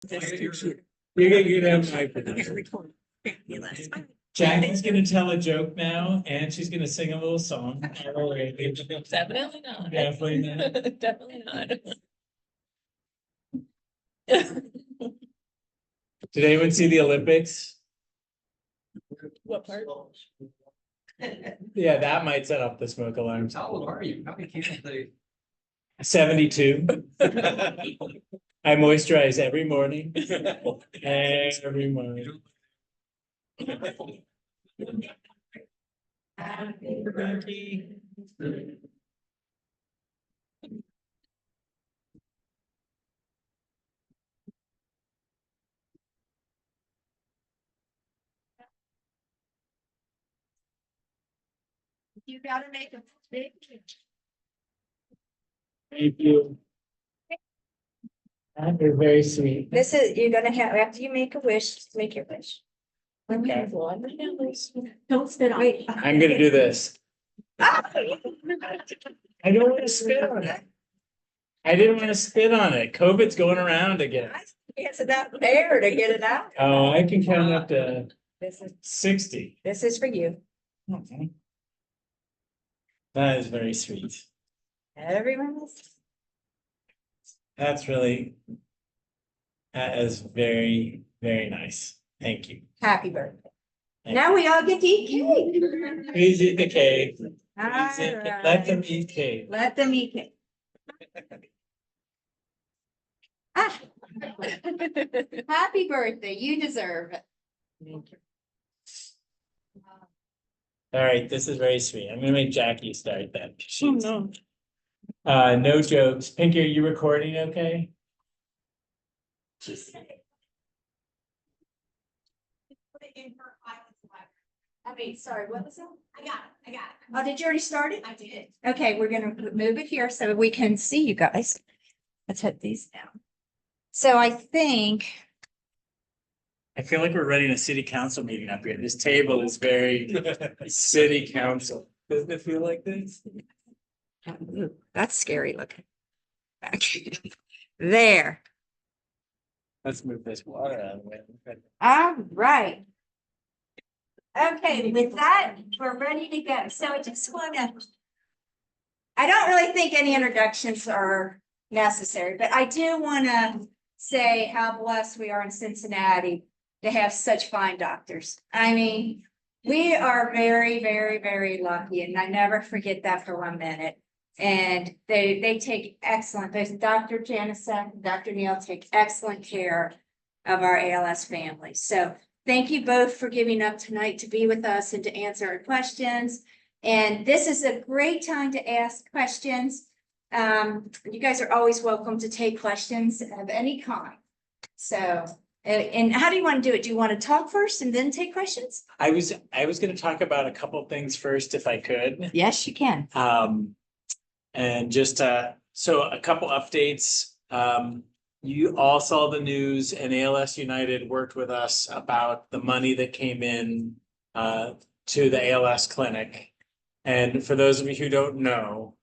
You're gonna have my production. Jackie's gonna tell a joke now, and she's gonna sing a little song. Definitely not. Definitely not. Definitely not. Did anyone see the Olympics? What part? Yeah, that might set up the smoke alarms. How old are you? How many cans they? 72. I moisturize every morning. Every morning. You gotta make a big. Thank you. That is very sweet. This is, you're gonna have, after you make a wish, just make your wish. Okay. Don't spit on it. I'm gonna do this. Ah! I don't want to spit on it. I didn't want to spit on it. COVID's going around again. It's not fair to get it out. Oh, I can count up to This is, 60. this is for you. Okay. That is very sweet. Everyone is. That is very, very nice. Thank you. Happy birthday. Thank Now we all get to eat cake. Please eat the cake. Please All eat- right. Let them eat cake. Let them eat cake. Ah. Happy birthday. You deserve it. All right, this is very sweet. I'm gonna make Jackie start that. Oh, no. No jokes. Pinky, are you recording okay? I mean, sorry, what was that? I got it. Oh, did you already start it? I did. Okay, we're gonna move it here so we can see you guys. Let's hit these down. So I think, I feel like we're running a city council meeting up here. This table is very city council. Doesn't it feel like this? ooh, that's scary looking. Back. There. Let's move this water out of the way. All right. Okay, with that, we're ready to go. So I just wanna. I don't really think any introductions are necessary, but I do wanna say how blessed we are in Cincinnati to have such fine doctors. I mean, we are very, very, very lucky, and I never forget that for 1 minute. And they take excellent, there's Dr. Janecek, Dr. Neel take excellent care of our ALS family. So thank you both for giving up tonight to be with us and to answer our questions. And this is a great time to ask questions. You guys are always welcome to take questions of any kind. So, and how do you want to do it? Do you want to talk first and then take questions? I was gonna talk about a couple things first, if I could. Yes, you can. And just so a couple updates. You all saw the news, and ALS United worked with us about the money that came in to the ALS clinic. And for those of you who don't know,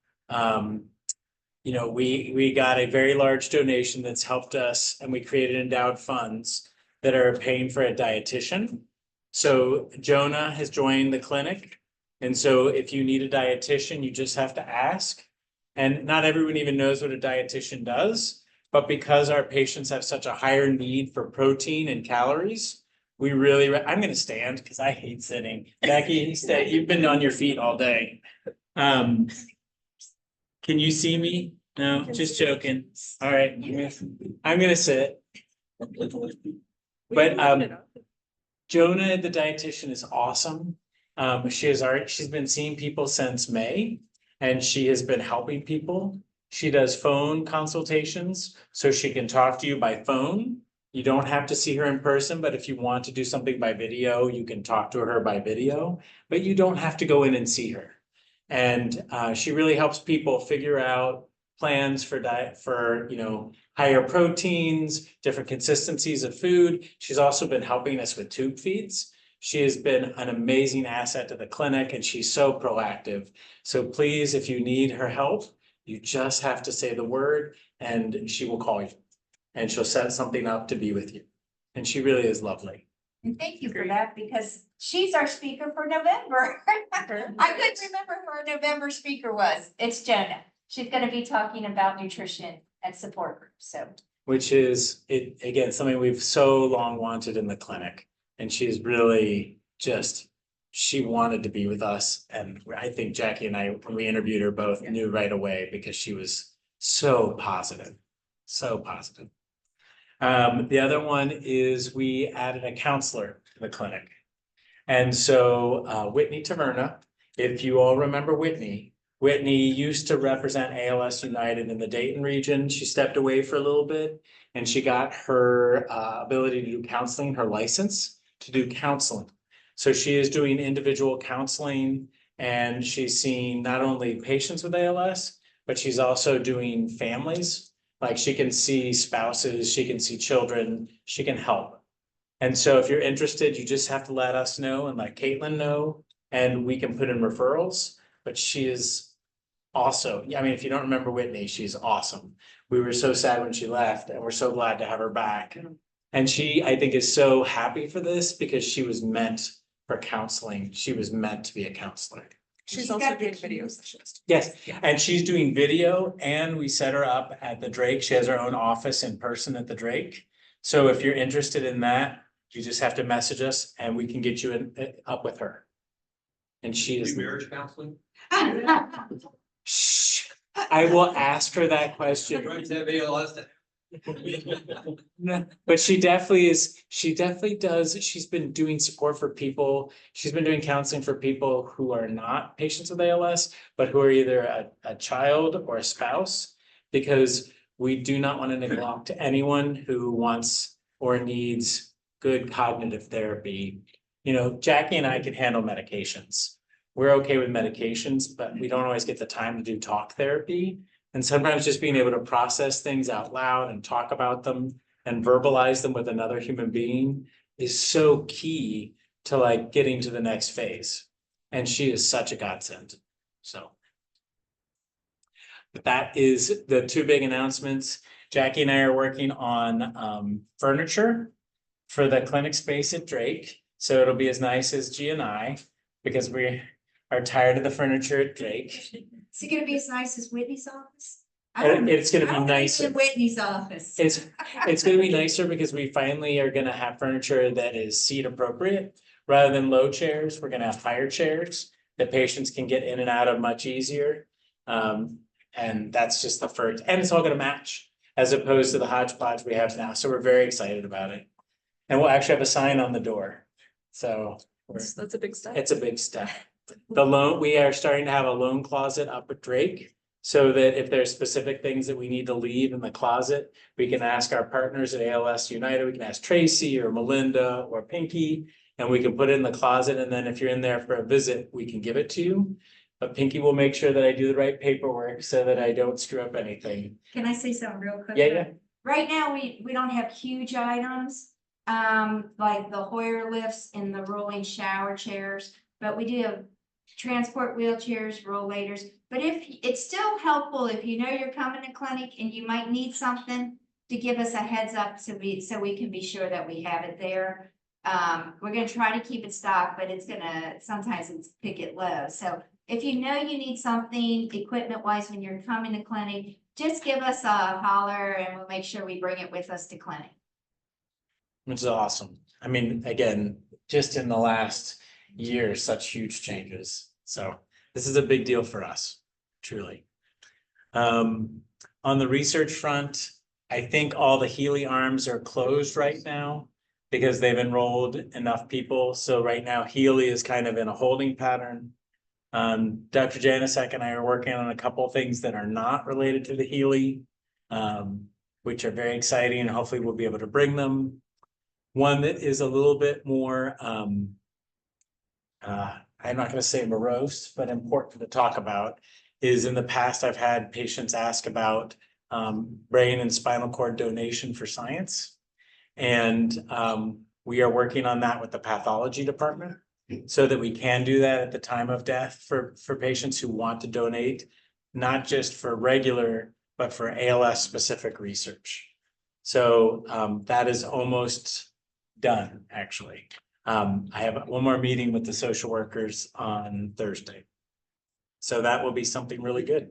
you know, we got a very large donation that's helped us, and we created endowed funds that are paying for a dietitian. So Jonah has joined the clinic. And so if you need a dietitian, you just have to ask. And not everyone even knows what a dietitian does, but because our patients have such a higher need for protein and calories, we really, I'm gonna stand because I hate sitting. Becky, you stay, you've been on your feet all day. Can you see me? No, just joking. All right, I'm gonna sit. But Jonah, the dietitian, is awesome. She's been seeing people since May, and she has been helping people. She does phone consultations, so she can talk to you by phone. You don't have to see her in person, but if you want to do something by video, you can talk to her by video, but you don't have to go in and see her. And she really helps people figure out plans for diet, for, you know, higher proteins, different consistencies of food. She's also been helping us with tube feeds. She has been an amazing asset to the clinic, and she's so proactive. So please, if you need her help, you just have to say the word and she will call you. and she'll set something up to be with you. And she really is lovely. And thank you for that, because she's our speaker for November. I couldn't remember who our November speaker was. It's Jonah. She's gonna be talking about nutrition and support groups, so. Which is, it, again, something we've so long wanted in the clinic. And she's really just, she wanted to be with us. And I think Jackie and I, when we interviewed her, both knew right away because she was so positive, so positive. The other one is we added a counselor to the clinic. And so Whitney Taverna, if you all remember Whitney used to represent ALS United in the Dayton region. She stepped away for a little bit and she got her ability to do counseling, her license to do counseling. So she is doing individual counseling and she's seeing not only patients with ALS, but she's also doing families. Like she can see spouses, she can see children, she can help. And so if you're interested, you just have to let us know and let Caitlin know, and we can put in referrals. But she is also, I mean, if you don't remember Whitney, she's awesome. We were so sad when she left and we're so glad to have her back. And she, I think, is so happy for this because she was meant for counseling. She was meant to be a counselor. She's also doing video sessions. Yes, and she's doing video and we set her up at the Drake. She has her own office in person at the Drake. So if you're interested in that, you just have to message us and we can get you up with her. And she is. Marriage counseling? Shh, I will ask her that question. Right, to have ALS. No, but she definitely is, she definitely does, she's been doing support for people. She's been doing counseling for people who are not patients with ALS, but who are either a child or a spouse. Because we do not want to neglect anyone who wants or needs good cognitive therapy. You know, Jackie and I can handle medications. We're okay with medications, but we don't always get the time to do talk therapy. And sometimes just being able to process things out loud and talk about them and verbalize them with another human being is so key to like getting to the next phase. And she is such a godsend. So. But that is the two big announcements. Jackie and I are working on furniture for the clinic space at Drake. So it'll be as nice as G and I, because we are tired of the furniture at Drake. Is it gonna be as nice as Whitney's office? It's gonna be I don't think nicer. in Whitney's office. It's gonna be nicer because we finally are gonna have furniture that is seat appropriate. Rather than low chairs, we're gonna have higher chairs that patients can get in and out of much easier. And that's just the first, and it's all gonna match as opposed to the hodgepodge we have now. So we're very excited about it. And we'll actually have a sign on the door. So That's a big step. it's a big step. We are starting to have a loan closet up at Drake. So that if there's specific things that we need to leave in the closet, we can ask our partners at ALS United, we can ask Tracy or Melinda or Pinky. And we can put it in the closet, and then if you're in there for a visit, we can give it to you. But Pinky will make sure that I do the right paperwork so that I don't screw up anything. Can I say something real quick? Yeah. Right now, we don't have huge items, like the Hoyer lifts and the rolling shower chairs, but we do have transport wheelchairs, rollators. But if it's still helpful, if you know you're coming to clinic and you might need something, to give us a heads up so we can be sure that we have it there. We're gonna try to keep it stocked, but sometimes it's pick it low. So if you know you need something equipment wise when you're coming to clinic, just give us a holler and we'll make sure we bring it with us to clinic. Which is awesome. I mean, again, just in the last year, such huge changes. So this is a big deal for us, truly. On the research front, I think all the Healy arms are closed right now because they've enrolled enough people. So right now Healy is kind of in a holding pattern. Dr. Janecek and I are working on a couple of things that are not related to the Healy, which are very exciting, and hopefully we'll be able to bring them. One that is a little bit more, I'm not going to say morose, but important to talk about, is in the past I've had patients ask about brain and spinal cord donation for science. And we are working on that with the pathology department so that we can do that at the time of death for patients who want to donate, not just for regular, but for ALS specific research. So that is almost done, actually. I have one more meeting with the social workers on Thursday. So that will be something really good,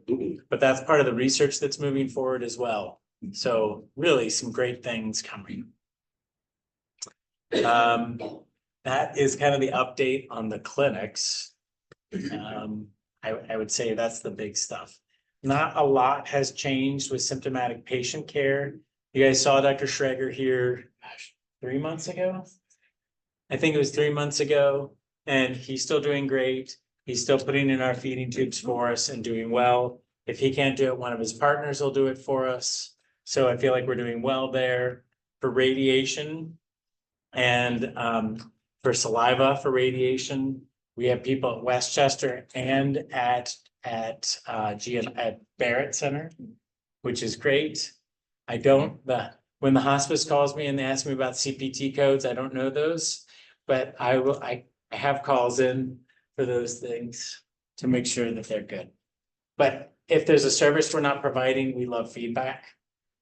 but that's part of the research that's moving forward as well. So really some great things coming. That is kind of the update on the clinics. I would say that's the big stuff. Not a lot has changed with symptomatic patient care. You guys saw Dr. Schreger here, gosh, 3 months ago? I think it was 3 months ago, and he's still doing great. He's still putting in our feeding tubes for us and doing well. If he can't do it, one of his partners will do it for us. So I feel like we're doing well there. For radiation and for saliva for radiation, we have people at Westchester and at Barrett Center, which is great. When the hospice calls me and they ask me about CPT codes, I don't know those, but I have calls in for those things to make sure that they're good. But if there's a service we're not providing, we love feedback.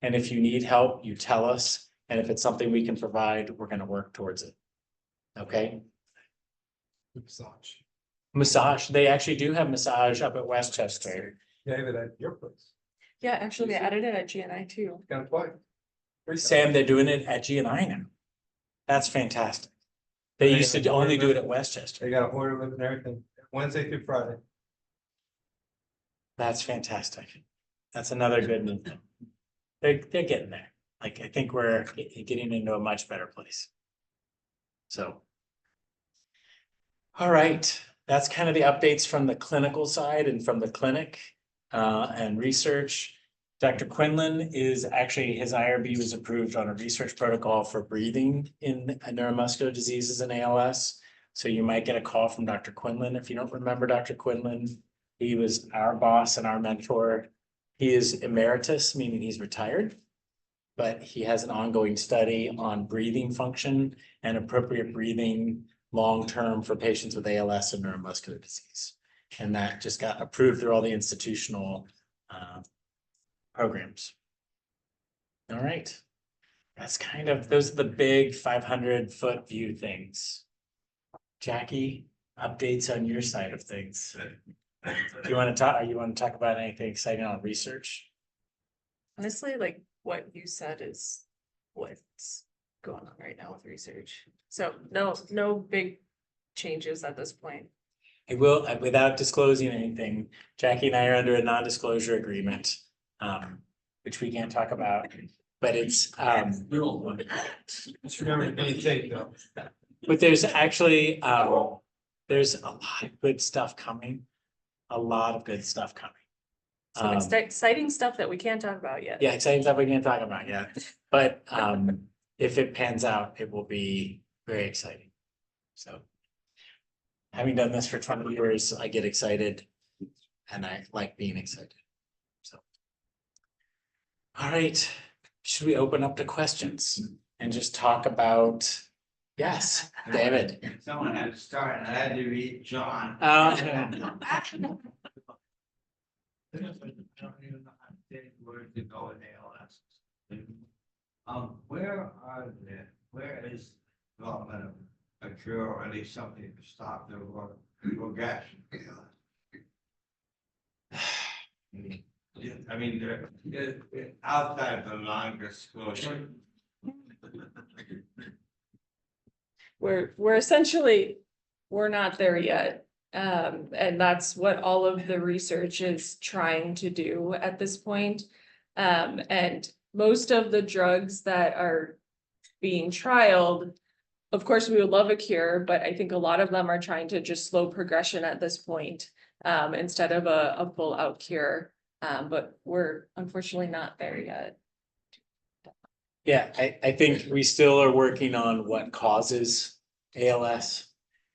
And if you need help, you tell us. And if it's something we can provide, we're gonna work towards it. Okay? Massage, they actually do have massage up at Westchester. David, at your place. Yeah, actually, they added it at GNI too. Got a play. Sam, they're doing it at GNI now. That's fantastic. They used to only do it at Westchester. They got an order with and everything, Wednesday through Friday. That's fantastic. That's another good movement. They're getting there. Like, I think we're getting into a much better place. So. All right, that's kind of the updates from the clinical side and from the clinic and research. Dr. Quinlan is actually, his IRB was approved on a research protocol for breathing in neuromuscular diseases and ALS. So you might get a call from Dr. Quinlan. If you don't remember Dr. Quinlan, he was our boss and our mentor. He is emeritus, meaning he's retired, but he has an ongoing study on breathing function and appropriate breathing long-term for patients with ALS and neuromuscular disease. And that just got approved through all the institutional programs. All right. That's kind of, those are the big 500-foot view things. Jackie, updates on your side of things. Do you want to talk about anything exciting on research? Honestly, like what you said is what's going on right now with research. So no big changes at this point. I will, without disclosing anything, Jackie and I are under a non-disclosure agreement, which we can't talk about, but it's, Just remember to be safe though. but there's actually, there's a lot of good stuff coming. A lot of good stuff coming. Some exciting stuff that we can't talk about yet. Yeah, exciting stuff we can't talk about yet, but if it pans out, it will be very exciting. So. Having done this for 20 years, I get excited and I like being excited. So. All right, should we open up to questions and just talk about, yes, David. Someone had to start, and I had to read John. Where to go in ALS? Where is development of a cure or at least something to stop the progression? I mean, they're outside the non-disclosure. We're essentially, we're not there yet. And that's what all of the research is trying to do at this point. And most of the drugs that are being trialed, of course, we would love a cure, but I think a lot of them are trying to just slow progression at this point, instead of a full out cure. But we're unfortunately not there yet. Yeah, I think we still are working on what causes ALS.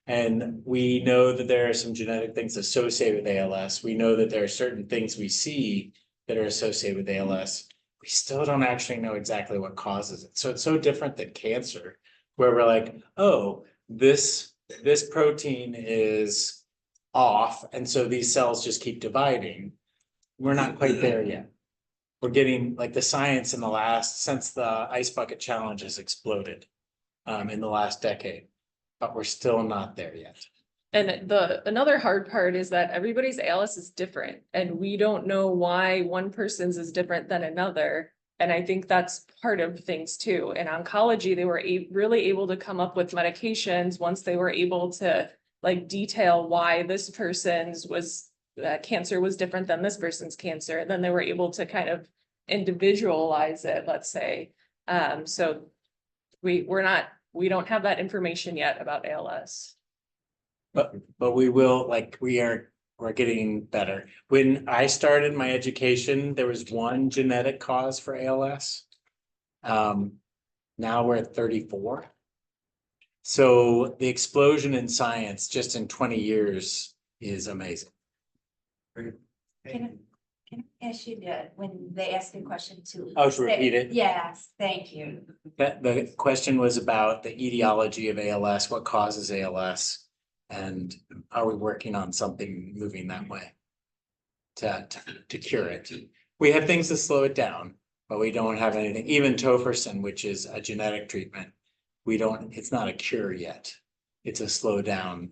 And we know that there are some genetic things associated with ALS. We know that there are certain things we see that are associated with ALS. We still don't actually know exactly what causes it. So it's so different than cancer, where we're like, oh, this protein is off, and so these cells just keep dividing. We're not quite there yet. we're getting like the science in the last, since the ice bucket challenge has exploded in the last decade, but we're still not there yet. And another hard part is that everybody's ALS is different and we don't know why one person's is different than another. And I think that's part of things too. In oncology, they were really able to come up with medications once they were able to like detail why this person's cancer was different than this person's cancer. And then they were able to kind of individualize it, let's say. So we don't have that information yet about ALS. But we will, like, we're getting better. When I started my education, there was one genetic cause for ALS. Now we're at 34. So the explosion in science just in 20 years is amazing. Can I ask you to, when they ask a question to? Oh, to repeat it? Yes, thank you. The question was about the etiology of ALS, what causes ALS? And are we working on something moving that way to cure it? We have things to slow it down, but we don't have anything, even tofersen, which is a genetic treatment. It's not a cure yet. It's a slow down.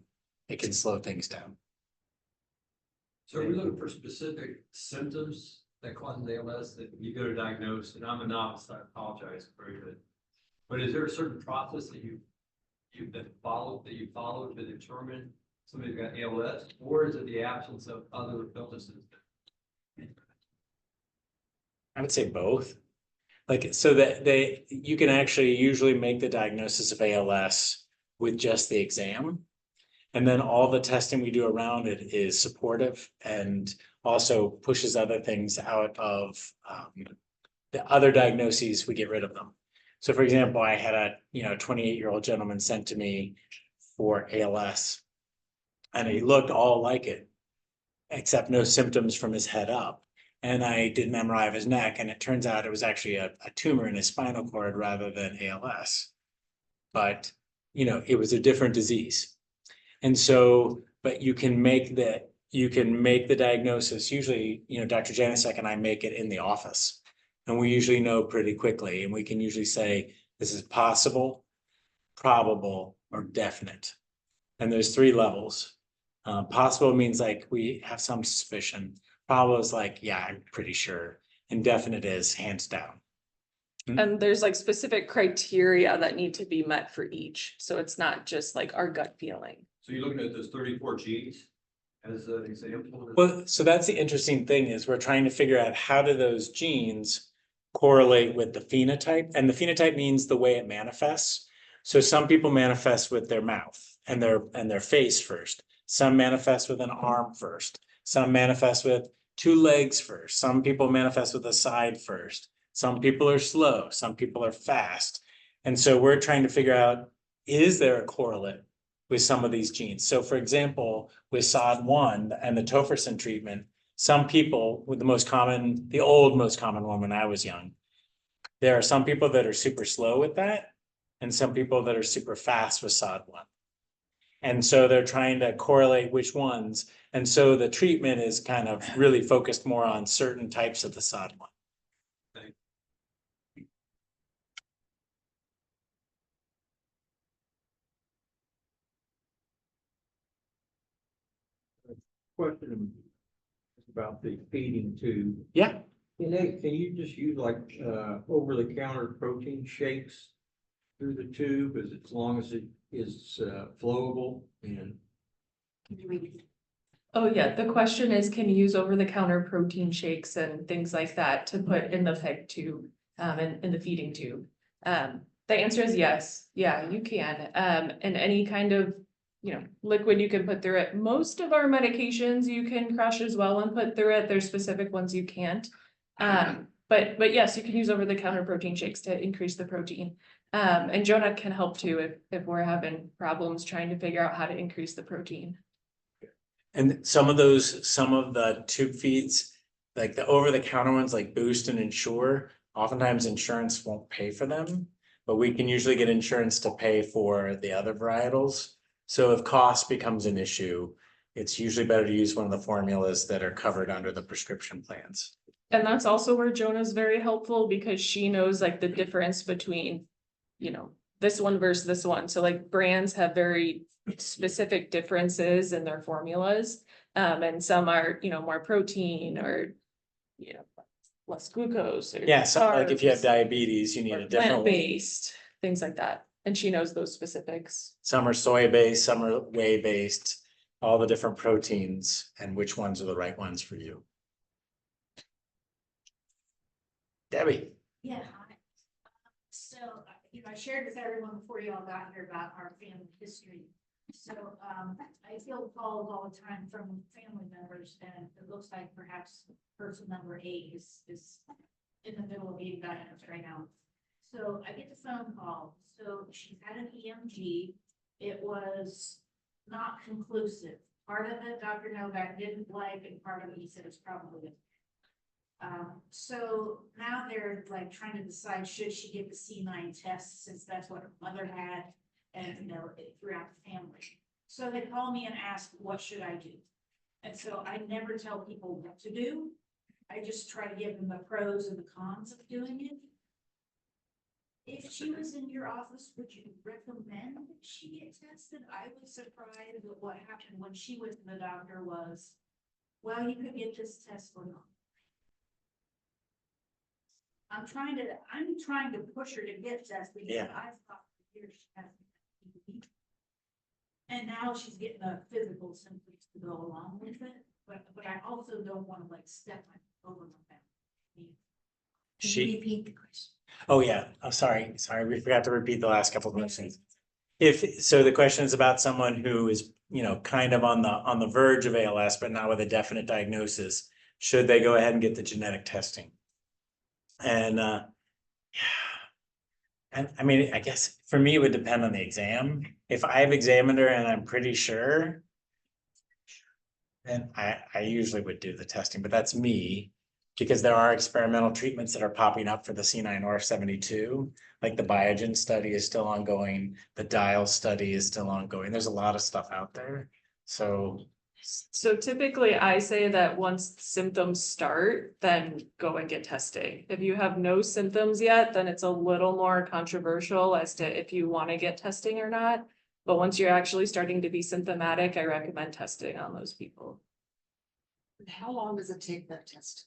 It can slow things down. So are we looking for specific symptoms that cause ALS that you go to diagnose? And I'm a novice, I apologize, very good. But is there a certain process that you follow to determine somebody's got ALS, or is it the absence of other illnesses? I would say both. Like, so that you can actually usually make the diagnosis of ALS with just the exam. And then all the testing we do around it is supportive and also pushes other things out of the other diagnoses, we get rid of them. So for example, I had a 28-year-old gentleman sent to me for ALS and he looked all like it, except no symptoms from his head up. And I did an MRI of his neck and it turns out it was actually a tumor in his spinal cord rather than ALS. But, it was a different disease. And so, but you can make the diagnosis, usually, Dr. Janecek and I make it in the office. And we usually know pretty quickly, and we can usually say, this is possible, probable, or definite. And there's 3 levels. Possible means like we have some suspicion. Probable is like, yeah, I'm pretty sure. And definite is hands down. And there's like specific criteria that need to be met for each. So it's not just like our gut feeling. So you're looking at those 34 genes as an example? Well, so that's the interesting thing is we're trying to figure out how do those genes correlate with the phenotype, and the phenotype means the way it manifests. So some people manifest with their mouth and their face first. Some manifest with an arm first. Some manifest with 2 legs first. Some people manifest with a side first. Some people are slow. Some people are fast. And so we're trying to figure out, is there a correlate with some of these genes? So for example, with SOD1 and the tofersen treatment, some people with the most common one when I was young, there are some people that are super slow with that and some people that are super fast with SOD1. And so they're trying to correlate which ones. And so the treatment is kind of really focused more on certain types of the SOD1. Question about the feeding tube. Yeah. Can you just use like over-the-counter protein shakes through the tube as long as it is flowable and? Oh yeah, the question is, can you use over-the-counter protein shakes and things like that to put in the peg tube, in the feeding tube? The answer is yes. Yeah, you can. And any kind of, liquid you can put through it. Most of our medications you can crush as well and put through it. There's specific ones you can't. But yes, you can use over-the-counter protein shakes to increase the protein. And Jonah can help too if we're having problems trying to figure out how to increase the protein. And some of the tube feeds, like the over-the-counter ones like Boost and Ensure, oftentimes insurance won't pay for them, but we can usually get insurance to pay for the other varietals. So if cost becomes an issue, it's usually better to use one of the formulas that are covered under the prescription plans. And that's also where Jonah's very helpful because she knows like the difference between, you know, this one versus this one. So like brands have very specific differences in their formulas. And some are, you know, more protein or, you know, less glucose or. Yeah, so like if you have carbs diabetes, you need or a different one. plant-based, things like that. And she knows those specifics. Some are soy-based, some are whey-based, all the different proteins and which ones are the right ones for you. Debbie, Yeah, hi. So, I shared with everyone before you all got here about our family history. So, I feel calls all the time from family members, and it looks like perhaps person number 8 is in the middle of being diagnosed right now. So I get the phone call. So she's had an EMG. It was not conclusive. Part of it, Dr. Novak didn't like, and part of it he said it's probably it. So now they're like trying to decide, should she get the C9 test since that's what her mother had and throughout the family. So they call me and ask, what should I do? And so I never tell people what to do. I just try to give them the pros and the cons of doing it. If she was in your office, would you recommend that she get tested? I was surprised that what happened when she went to the doctor was, well, you could get this test or not. I'm trying to push her to get tested. Yeah. I've thought for years she hasn't. And now she's getting a physical symptoms to go along with it, but I also don't want to like step over my family. she, Repeat the question. oh yeah, oh, sorry, we forgot to repeat the last couple of questions. So the question is about someone who is, kind of on the verge of ALS, but not with a definite diagnosis. Should they go ahead and get the genetic testing? And I mean, I guess for me, it would depend on the exam. If I've examined her and I'm pretty sure, then I usually would do the testing, but that's me. Because there are experimental treatments that are popping up for the C9orf72, like the Biogen study is still ongoing, the Dial study is still ongoing. There's a lot of stuff out there. So typically I say that once symptoms start, then go and get testing. If you have no symptoms yet, then it's a little more controversial as to if you want to get testing or not. But once you're actually starting to be symptomatic, I recommend testing on those people. How long does it take that test?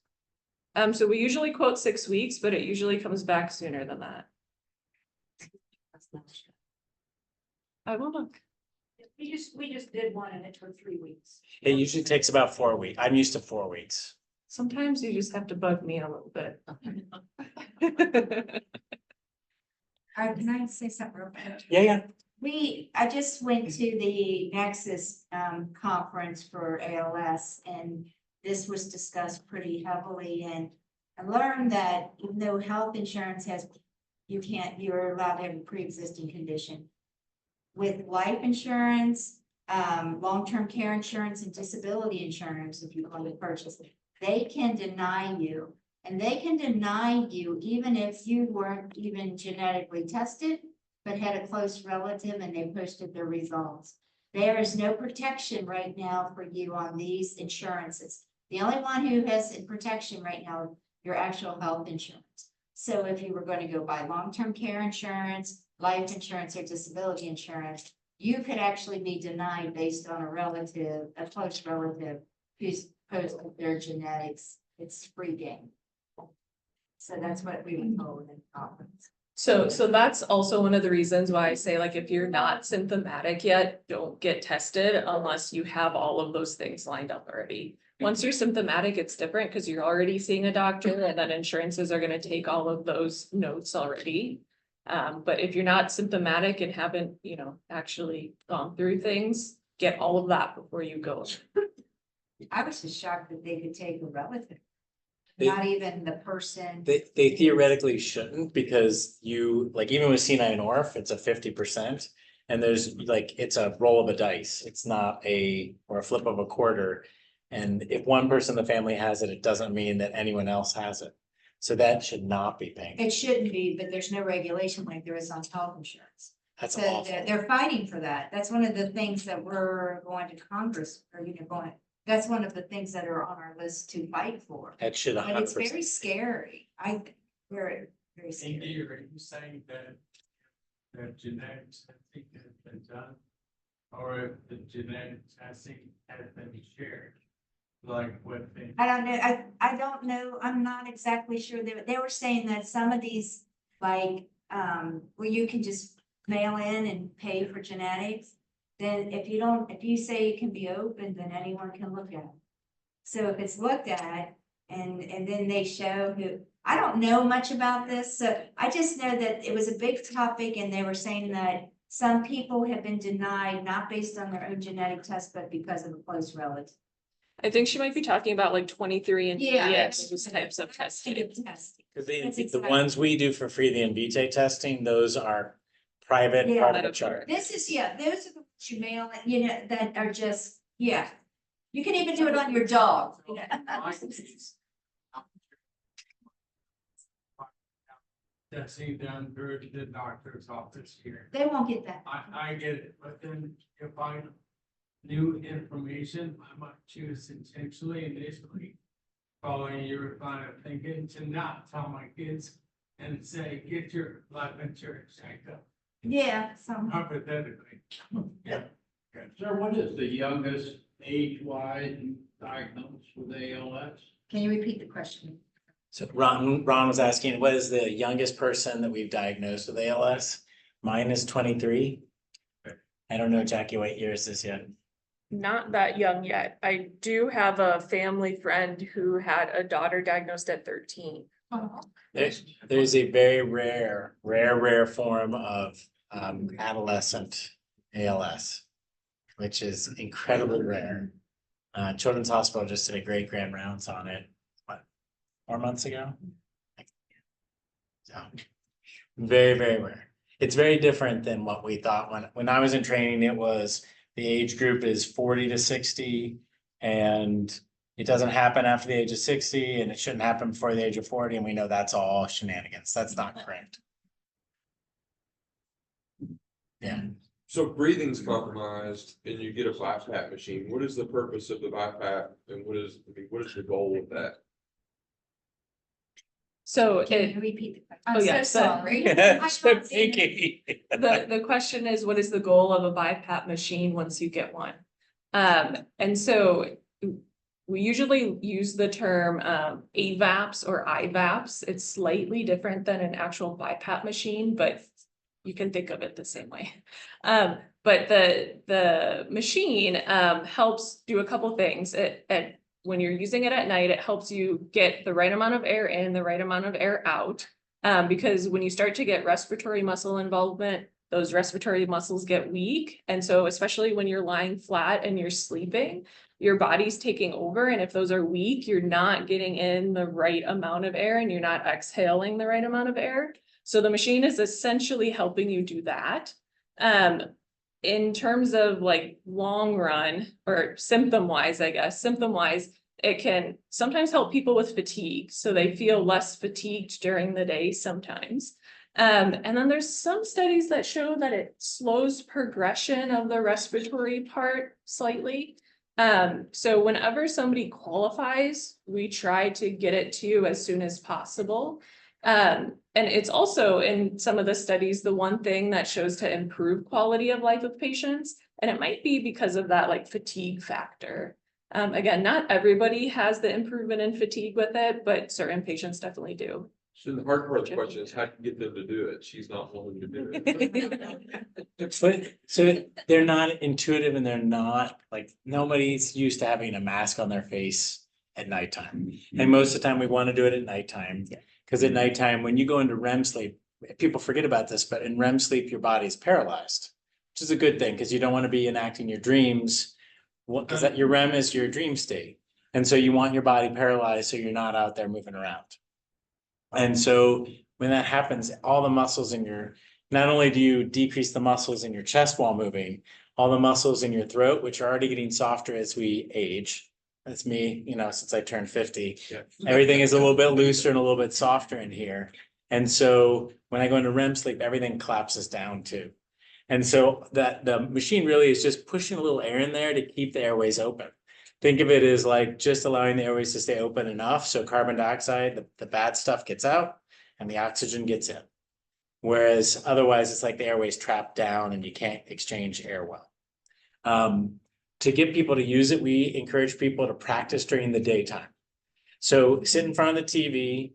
So we usually quote 6 weeks, but it usually comes back sooner than that. I will look. We just did one and it took 3 weeks. It usually takes about 4 weeks. I'm used to 4 weeks. Sometimes you just have to bug me a little bit. Can I say something real quick? Yeah. I just went to the Nexus conference for ALS, and this was discussed pretty heavily, and I learned that even though health insurance you're allowed to have a pre-existing condition. With life insurance, long-term care insurance and disability insurance, if you want to purchase it, they can deny you. And they can deny you even if you weren't even genetically tested, but had a close relative and they posted their results. There is no protection right now for you on these insurances. The only one who has protection right now, your actual health insurance. So if you were going to go buy long-term care insurance, life insurance, or disability insurance, you could actually be denied based on a close relative who's posted their genetics. It's free game. So that's what we were told in the conference. So that's also one of the reasons why I say, like, if you're not symptomatic yet, don't get tested unless you have all of those things lined up already. Once you're symptomatic, it's different because you're already seeing a doctor and then insurances are going to take all of those notes already. But if you're not symptomatic and haven't, actually gone through things, get all of that before you go. I was just shocked that they could take a relative, They- not even the person. They theoretically shouldn't because even with C9orf, it's a 50%. And there's it's a roll of a dice. It's not or a flip of a quarter. And if one person in the family has it, it doesn't mean that anyone else has it. So that should not be painful. It shouldn't be, but there's no regulation like there is on health insurance. That's So awful. they're fighting for that. That's one of the things that we're going to Congress or, That's one of the things that are on our list to fight for. That should But it's 100%. very scary. I think very, very scary. Indeed, are you saying that genetic testing has been done? Or if the genetic testing has been shared? Like what they. I don't know. I don't know. I'm not exactly sure. They were saying that some of these, like, where you can just mail in and pay for genetics. Then if you say it can be open, then anyone can look at it. So if it's looked at and then they show who, I don't know much about this, so I just know that it was a big topic and they were saying that some people have been denied, not based on their own genetic test, but because of a close relative. I think she might be talking about like 23 and Yeah. those types of testing. Testing. Cause That's the exactly- ones we do for free, the Invitae testing, those are private, Yeah. part of the chart. This is, those are the ones you mail, that are just, You can even do it on your dog. Testing done through the doctor's office here. They won't get that. I get it, but then if I new information, I might choose intentionally initially. Following your line of thinking to not tell my kids and say, get your life insurance checked up, Yeah, some. hypothetically. Yeah. Sir, what is the youngest age-wise you diagnosed with ALS? Can you repeat the question? So Ron was asking, what is the youngest person that we've diagnosed with ALS? Mine is 23. I don't know, Jackie, what yours is yet. Not that young yet. I do have a family friend who had a daughter diagnosed at 13. There's a very rare form of adolescent ALS, which is incredibly rare. Children's Hospital just did a great grand rounds on it, what, 4 months ago? So, very rare. It's very different than what we thought when I was in training. It was the age group is 40 to 60, and it doesn't happen after the age of 60, and it shouldn't happen before the age of 40, and we know that's all shenanigans. That's not correct. Yeah. So breathing's compromised and you get a BiPAP machine. What is the purpose of the BiPAP and what is the goal of that? So Can you repeat the question? Oh, I'm yeah, so so- sorry. So picky. the question is, what is the goal of a BiPAP machine once you get one? And so we usually use the term AVAPs or IVAPs. It's slightly different than an actual BiPAP machine, but you can think of it the same way. But the machine helps do a couple things. When you're using it at night, it helps you get the right amount of air in, the right amount of air out. Because when you start to get respiratory muscle involvement, those respiratory muscles get weak. And so especially when you're lying flat and you're sleeping, your body's taking over. And if those are weak, you're not getting in the right amount of air and you're not exhaling the right amount of air. So the machine is essentially helping you do that. In terms of like long run or symptom wise, it can sometimes help people with fatigue. So they feel less fatigued during the day sometimes. And then there's some studies that show that it slows progression of the respiratory part slightly. So whenever somebody qualifies, we try to get it to you as soon as possible. And it's also in some of the studies, the one thing that shows to improve quality of life of patients, and it might be because of that like fatigue factor. Again, not everybody has the improvement in fatigue with it, but certain patients definitely do. So the hard part of the question is how to get them to do it. She's not willing to do it. But so they're not intuitive and they're not like, nobody's used to having a mask on their face at nighttime. And most of the time we want to do it at nighttime. Yeah. Because at nighttime, when you go into REM sleep, people forget about this, but in REM sleep, your body's paralyzed, which is a good thing because you don't want to be enacting your dreams. Because that your REM is your dream state. And so you want your body paralyzed so you're not out there moving around. And so when that happens, all the muscles in your, not only do you decrease the muscles in your chest while moving, all the muscles in your throat, which are already getting softer as we age. That's me, since I turned 50. Yeah. Everything is a little bit looser and a little bit softer in here. And so when I go into REM sleep, everything collapses down too. And so that the machine really is just pushing a little air in there to keep the airways open. think of it as like just allowing the airways to stay open enough so carbon dioxide, the bad stuff gets out and the oxygen gets in. Whereas otherwise it's like the airways trapped down and you can't exchange air well. To get people to use it, we encourage people to practice during the daytime. So sit in front of the TV.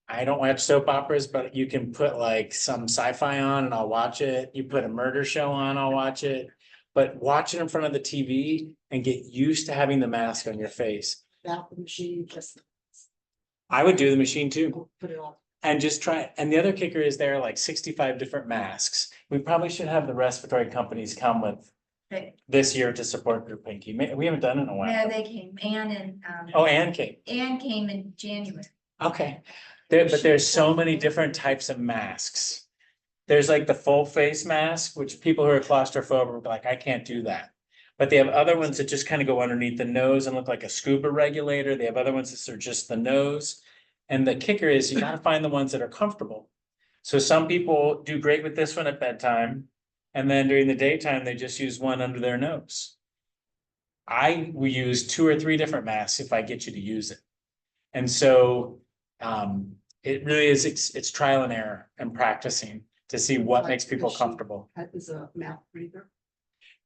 I don't watch soap operas, but you can put like some sci-fi on and I'll watch it. You put a murder show on, I'll watch it. But watch it in front of the TV and get used to having the mask on your face. About the machine, just I would do the machine too put it on. and just try it. And the other kicker is there are like 65 different masks. We probably should have the respiratory companies come with Okay. this year to support Group Pinky. We haven't done it in a No, while. they came, Oh, and Kate. Anne came in January. Okay. But there's so many different types of masks. There's like the full face mask, which people who are claustrophobic are like, I can't do that. But they have other ones that just kind of go underneath the nose and look like a scuba regulator. They have other ones that are just the nose. And the kicker is you gotta find the ones that are comfortable. So some people do great with this one at bedtime. And then during the daytime, they just use one under their nose. I will use 2 or 3 different masks if I get you to use it. And so it really is, it's trial and error and practicing to see what makes people comfortable. That is a mouth breather.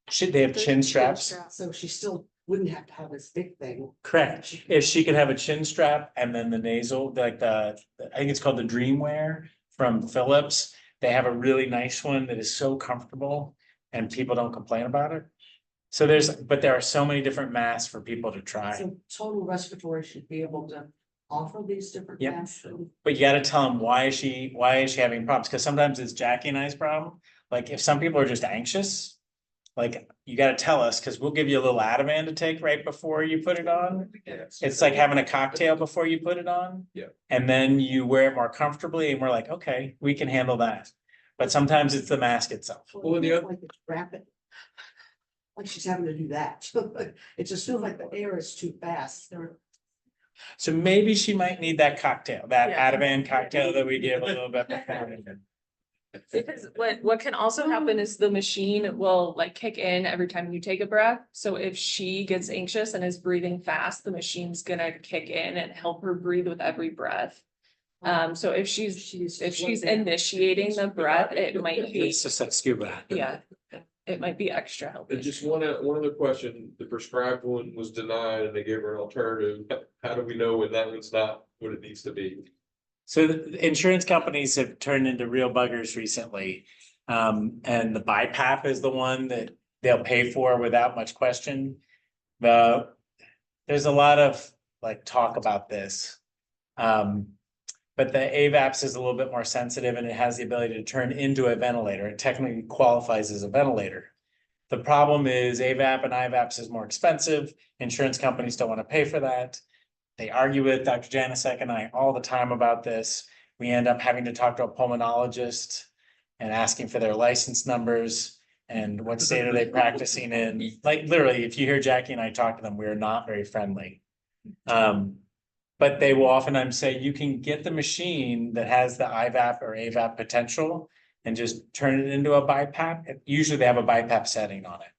Should they have chin straps? So she still wouldn't have to have this big thing. Correct. If she could have a chin strap and then the nasal, like I think it's called the Dreamwear from Philips. They have a really nice one that is so comfortable and people don't complain about it. So but there are so many different masks for people to try. So Total Respiratory should be able to offer these different Yep. masks. But you gotta tell them why is she having problems? Because sometimes it's Jackie and I's problem. Like if some people are just anxious, like you gotta tell us, because we'll give you a little Ativan to take right before you put it on. It's like having a cocktail before you put it on. Yeah. And then you wear it more comfortably and we're like, okay, we can handle that. But sometimes it's the mask itself. Well, and the other- Like it's rapid. Like she's having to do that. It just feels like the air is too fast. So maybe she might need that cocktail, that Yeah. Ativan cocktail that we give a little bit before. Because what can also happen is the machine will like kick in every time you take a breath. So if she gets anxious and is breathing fast, the machine's gonna kick in and help her breathe with every breath. So if she's initiating the breath, it might be, It's just like scuba. yeah, it might be extra And helpful. just one other question, the prescribed one was denied and they gave her an alternative. How do we know when that one's not what it needs to be? So the insurance companies have turned into real buggers recently. And the BiPAP is the one that they'll pay for without much question. There's a lot of like talk about this. But the AVAPS is a little bit more sensitive and it has the ability to turn into a ventilator. It technically qualifies as a ventilator. The problem is AVAP and IVAPS is more expensive. Insurance companies don't want to pay for that. They argue with Dr. Janecek and I all the time about this. We end up having to talk to a pulmonologist and asking for their license numbers and what state are they practicing in. Like literally, if you hear Jackie and I talk to them, we're not very friendly. But they will oftentimes say you can get the machine that has the IVAP or AVAP potential and just turn it into a BiPAP. Usually they have a BiPAP setting on it.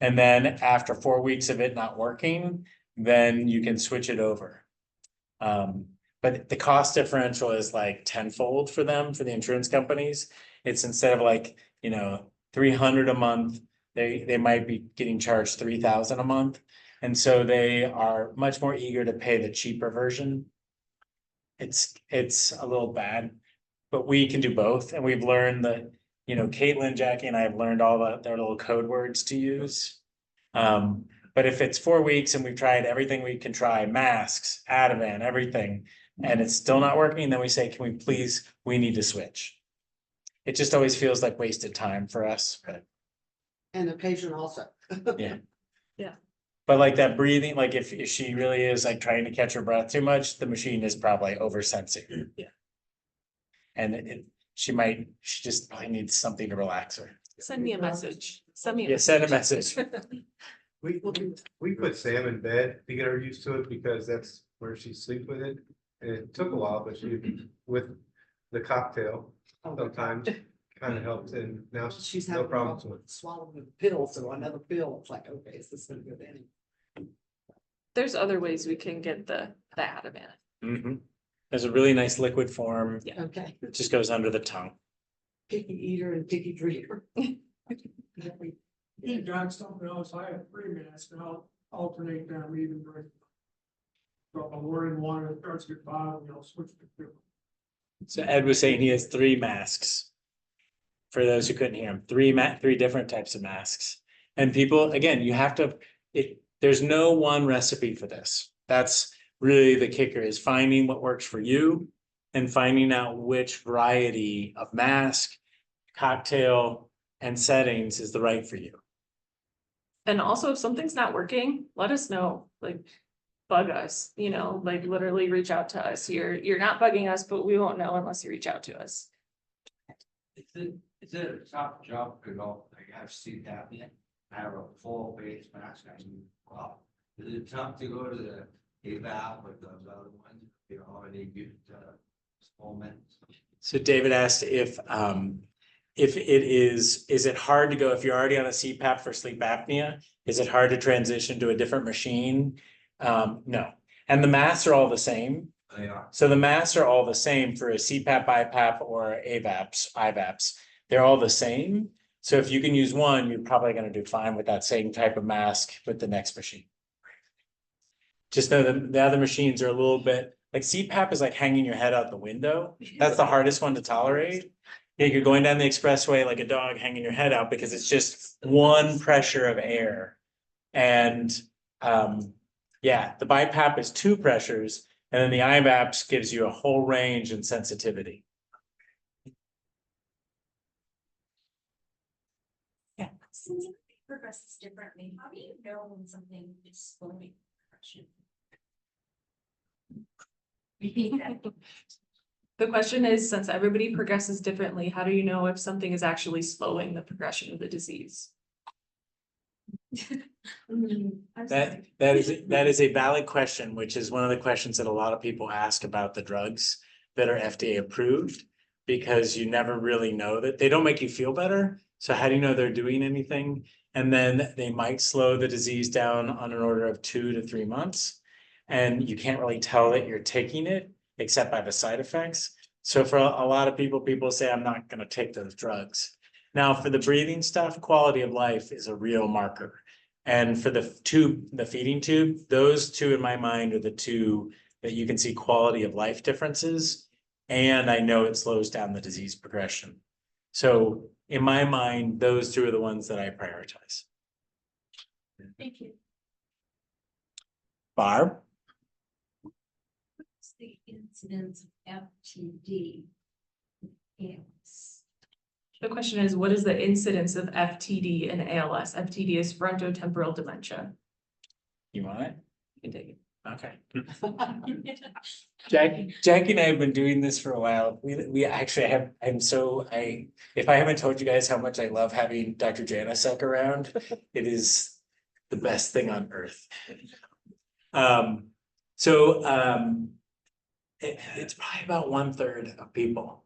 And then after 4 weeks of it not working, then you can switch it over. But the cost differential is like tenfold for them, for the insurance companies. It's instead of like, $300 a month, they might be getting charged $3,000 a month. And so they are much more eager to pay the cheaper version. It's a little bad, but we can do both. And we've learned that, Caitlin, Jackie, and I have learned all their little code words to use. But if it's 4 weeks and we've tried everything we can try, masks, Ativan, everything, and it's still not working, then we say, we need to switch. It just always feels like wasted time for us, but. And the patient also. Yeah. Yeah. But like that breathing, like if she really is like trying to catch her breath too much, the machine is probably oversensing. Yeah. And she just probably needs something to relax her. Send me a message. Send me. Yeah, send a message. We put Sam in bed to get her used to it because that's where she sleeps with it. And it took a while, but with the cocktail, sometimes kind of helped and now She's no having problems problems with with swallowing the pill, so another pill, it's like, okay, is this gonna go in? There's other ways we can get the adamant. Mhm. There's a really nice liquid form. Okay, It just goes under the tongue. picky eater and picky drinker. You got something else, I have 3 masks and I'll alternate them even during. So if I'm wearing one and it starts to get bothered, I'll switch to 2. So Ed was saying he has 3 masks. For those who couldn't hear him, 3 different types of masks. And people, again, you have to, there's no one recipe for this. That's really the kicker, is finding what works for you and finding out which variety of mask, cocktail, and settings is the right for you. And also, if something's not working, let us know, like, bug us, like literally reach out to us. You're not bugging us, but we won't know unless you reach out to us. Is it a tough job, because I have seen that, I have a full face mask, I mean, wow. Is it tough to go to the eval with those other ones, already used, small minutes? So David asked if is it hard to go, if you're already on a CPAP for sleep apnea, is it hard to transition to a different machine? No, and the masks are all the same. They are. So the masks are all the same for a CPAP, BiPAP, or IVAPs. They're all the same. So if you can use one, you're probably going to do fine with that same type of mask with the next machine. Just know that the other machines are a little bit, like CPAP is like hanging your head out the window. That's the hardest one to tolerate. Yeah, you're going down the expressway like a dog hanging your head out because it's just one pressure of air. And yeah, the BiPAP is 2 pressures, and then the IVAPs gives you a whole range and sensitivity. Yeah. Since it progresses differently, how do you know when something is slowing progression? Repeat that. The question is, since everybody progresses differently, how do you know if something is actually slowing the progression of the disease? That is a valid question, which is one of the questions that a lot of people ask about the drugs that are FDA approved, because you never really know that they don't make you feel better. So how do you know they're doing anything? And then they might slow the disease down on an order of 2 to 3 months. And you can't really tell that you're taking it except by the side effects. So for a lot of people say, I'm not going to take those drugs. Now, for the breathing stuff, quality of life is a real marker. And for the feeding tube, those 2 in my mind are the 2 that you can see quality of life differences. And I know it slows down the disease progression. So in my mind, those 2 are the ones that I prioritize. Thank you. Barb? What's the incidence of FTD? Yes. The question is, what is the incidence of FTD and ALS? FTD is frontotemporal dementia. You want it? You can take it. Okay. Jackie and I have been doing this for a while. We actually have, if I haven't told you guys how much I love having Dr. Janecek around, it is the best thing on earth. It's probably about 1/3 of people.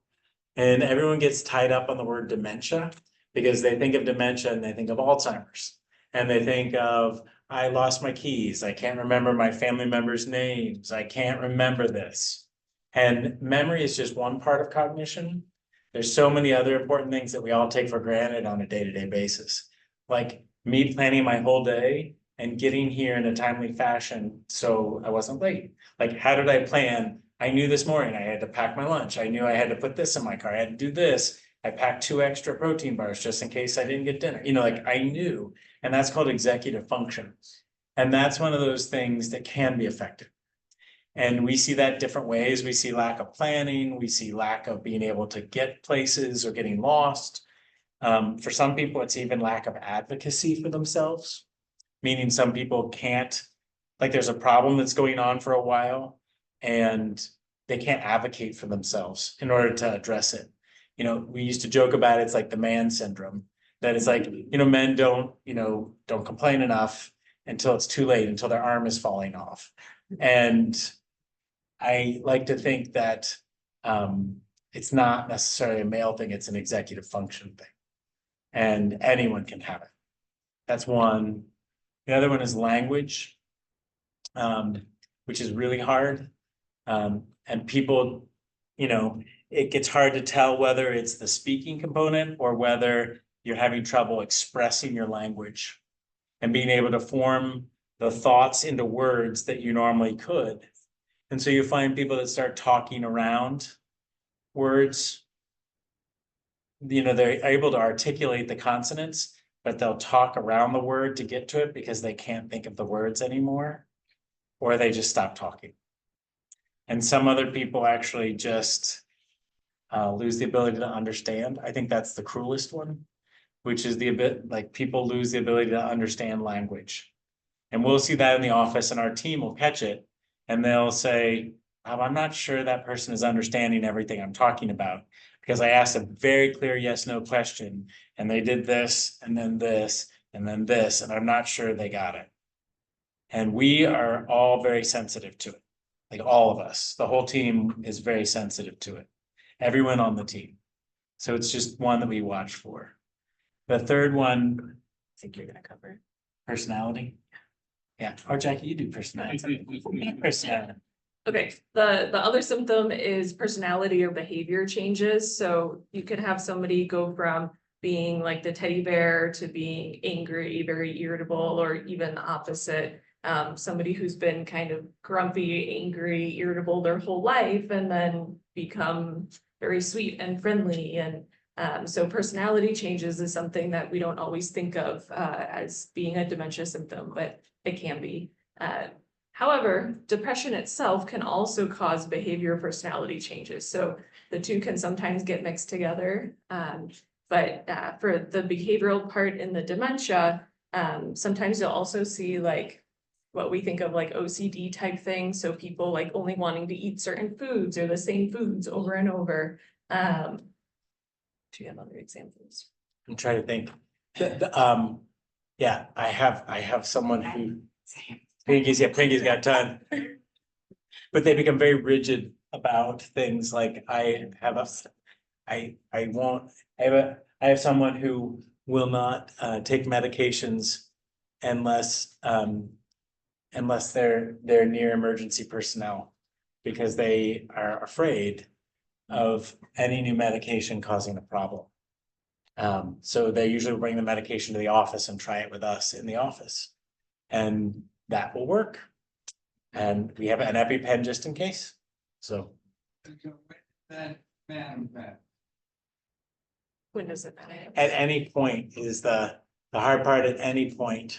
And everyone gets tied up on the word dementia because they think of dementia and they think of Alzheimer's. And they think of, I lost my keys. I can't remember my family members' names. I can't remember this. And memory is just one part of cognition. There's so many other important things that we all take for granted on a day-to-day basis. Like me planning my whole day and getting here in a timely fashion so I wasn't late. Like, how did I plan? I knew this morning I had to pack my lunch. I knew I had to put this in my car. I had to do this. I packed 2 extra protein bars just in case I didn't get dinner. Like I knew, and that's called executive function. And that's one of those things that can be affected. And we see that different ways. We see lack of planning. We see lack of being able to get places or getting lost. For some people, it's even lack of advocacy for themselves, meaning some people can't, like there's a problem that's going on for a while and they can't advocate for themselves in order to address it. We used to joke about it, it's like the man syndrome, that it's like, men don't complain enough until it's too late, until their arm is falling off. And I like to think that it's not necessarily a male thing, it's an executive function thing. And anyone can have it. That's one. The other one is language. which is really hard. And people, you know, it gets hard to tell whether it's the speaking component or whether you're having trouble expressing your language and being able to form the thoughts into words that you normally could. And so you find people that start talking around words. You know, they're able to articulate the consonants, but they'll talk around the word to get to it because they can't think of the words anymore, or they just stop talking. And some other people actually just lose the ability to understand. I think that's the cruelest one, which is like people lose the ability to understand language. And we'll see that in the office, and our team will catch it, and they'll say, I'm not sure that person is understanding everything I'm talking about, because I asked a very clear yes, no question, and they did this, and then this, and then this, and I'm not sure they got it. And we are all very sensitive to it. Like all of us, the whole team is very sensitive to it. Everyone on the team. So it's just one that we watch for. The third one, I think you're gonna cover personality. Yeah, or Jackie, you do personality. Personality. Okay, the other symptom is personality or behavior changes. So you could have somebody go from being like the teddy bear to being angry, very irritable, or even the opposite. Somebody who's been kind of grumpy, angry, irritable their whole life, and then become very sweet and friendly. And so personality changes is something that we don't always think of as being a dementia symptom, but it can be. However, depression itself can also cause behavior personality changes. So the two can sometimes get mixed together. But for the behavioral part in the dementia, sometimes you'll also see like what we think of like OCD type things. So people like only wanting to eat certain foods or the same foods over and over. Do you have other examples? I'm trying to think. Yeah, I have someone who Pinky's got a ton. But they become very rigid about things like I have someone who will not take medications unless they're near emergency personnel, because they are afraid of any new medication causing a problem. So they usually bring the medication to the office and try it with us in the office. And that will work. And we have an EpiPen just in case. So. When does it matter? At any point is the hard part. At any point.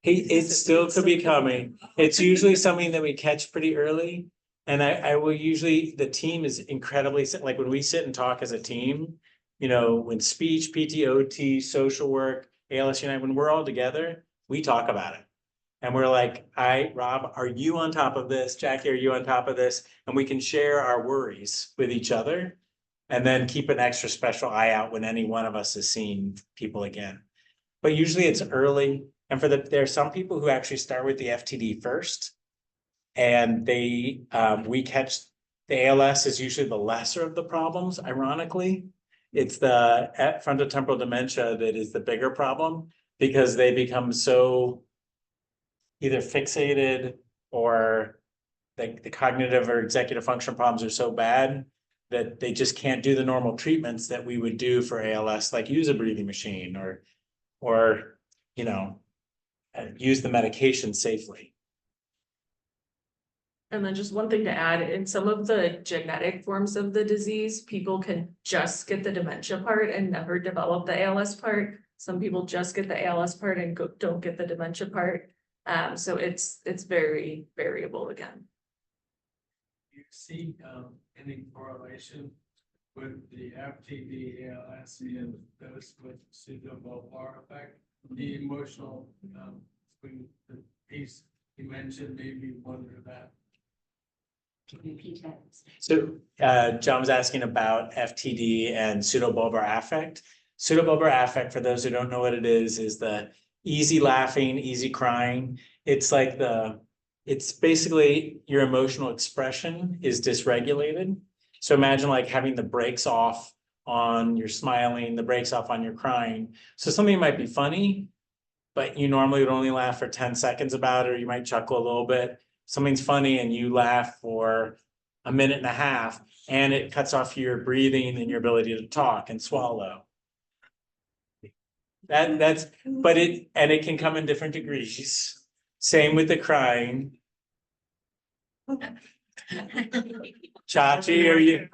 It's still to be coming. It's usually something that we catch pretty early. And I will usually, the team is incredibly, like when we sit and talk as a team, you know, when speech, PT, OT, social work, ALS United, when we're all together, we talk about it. And we're like, Rob, are you on top of this? Jackie, are you on top of this? And we can share our worries with each other, and then keep an extra special eye out when any one of us is seeing people again. But usually it's early. And there are some people who actually start with the FTD first. And we catch the ALS is usually the lesser of the problems, ironically. It's the frontotemporal dementia that is the bigger problem, because they become so either fixated or the cognitive or executive function problems are so bad that they just can't do the normal treatments that we would do for ALS, like use a breathing machine or you know, use the medication safely. And then just one thing to add, in some of the genetic forms of the disease, people can just get the dementia part and never develop the ALS part. Some people just get the ALS part and don't get the dementia part. So it's very variable again. You see any correlation with the FTD, ALS, and those with pseudobulbar effect? The emotional, the piece you mentioned made me wonder that. So John was asking about FTD and pseudobulbar affect. Pseudobulbar affect, for those who don't know what it is the easy laughing, easy crying. It's like it's basically your emotional expression is dysregulated. So imagine like having the brakes off on your smiling, the brakes off on your crying. So something might be funny, but you normally would only laugh for 10 seconds about it, or you might chuckle a little bit. Something's funny and you laugh for a minute and a half, and it cuts off your breathing and your ability to talk and swallow. But it can come in different degrees. Same with the crying. Chachi, are you?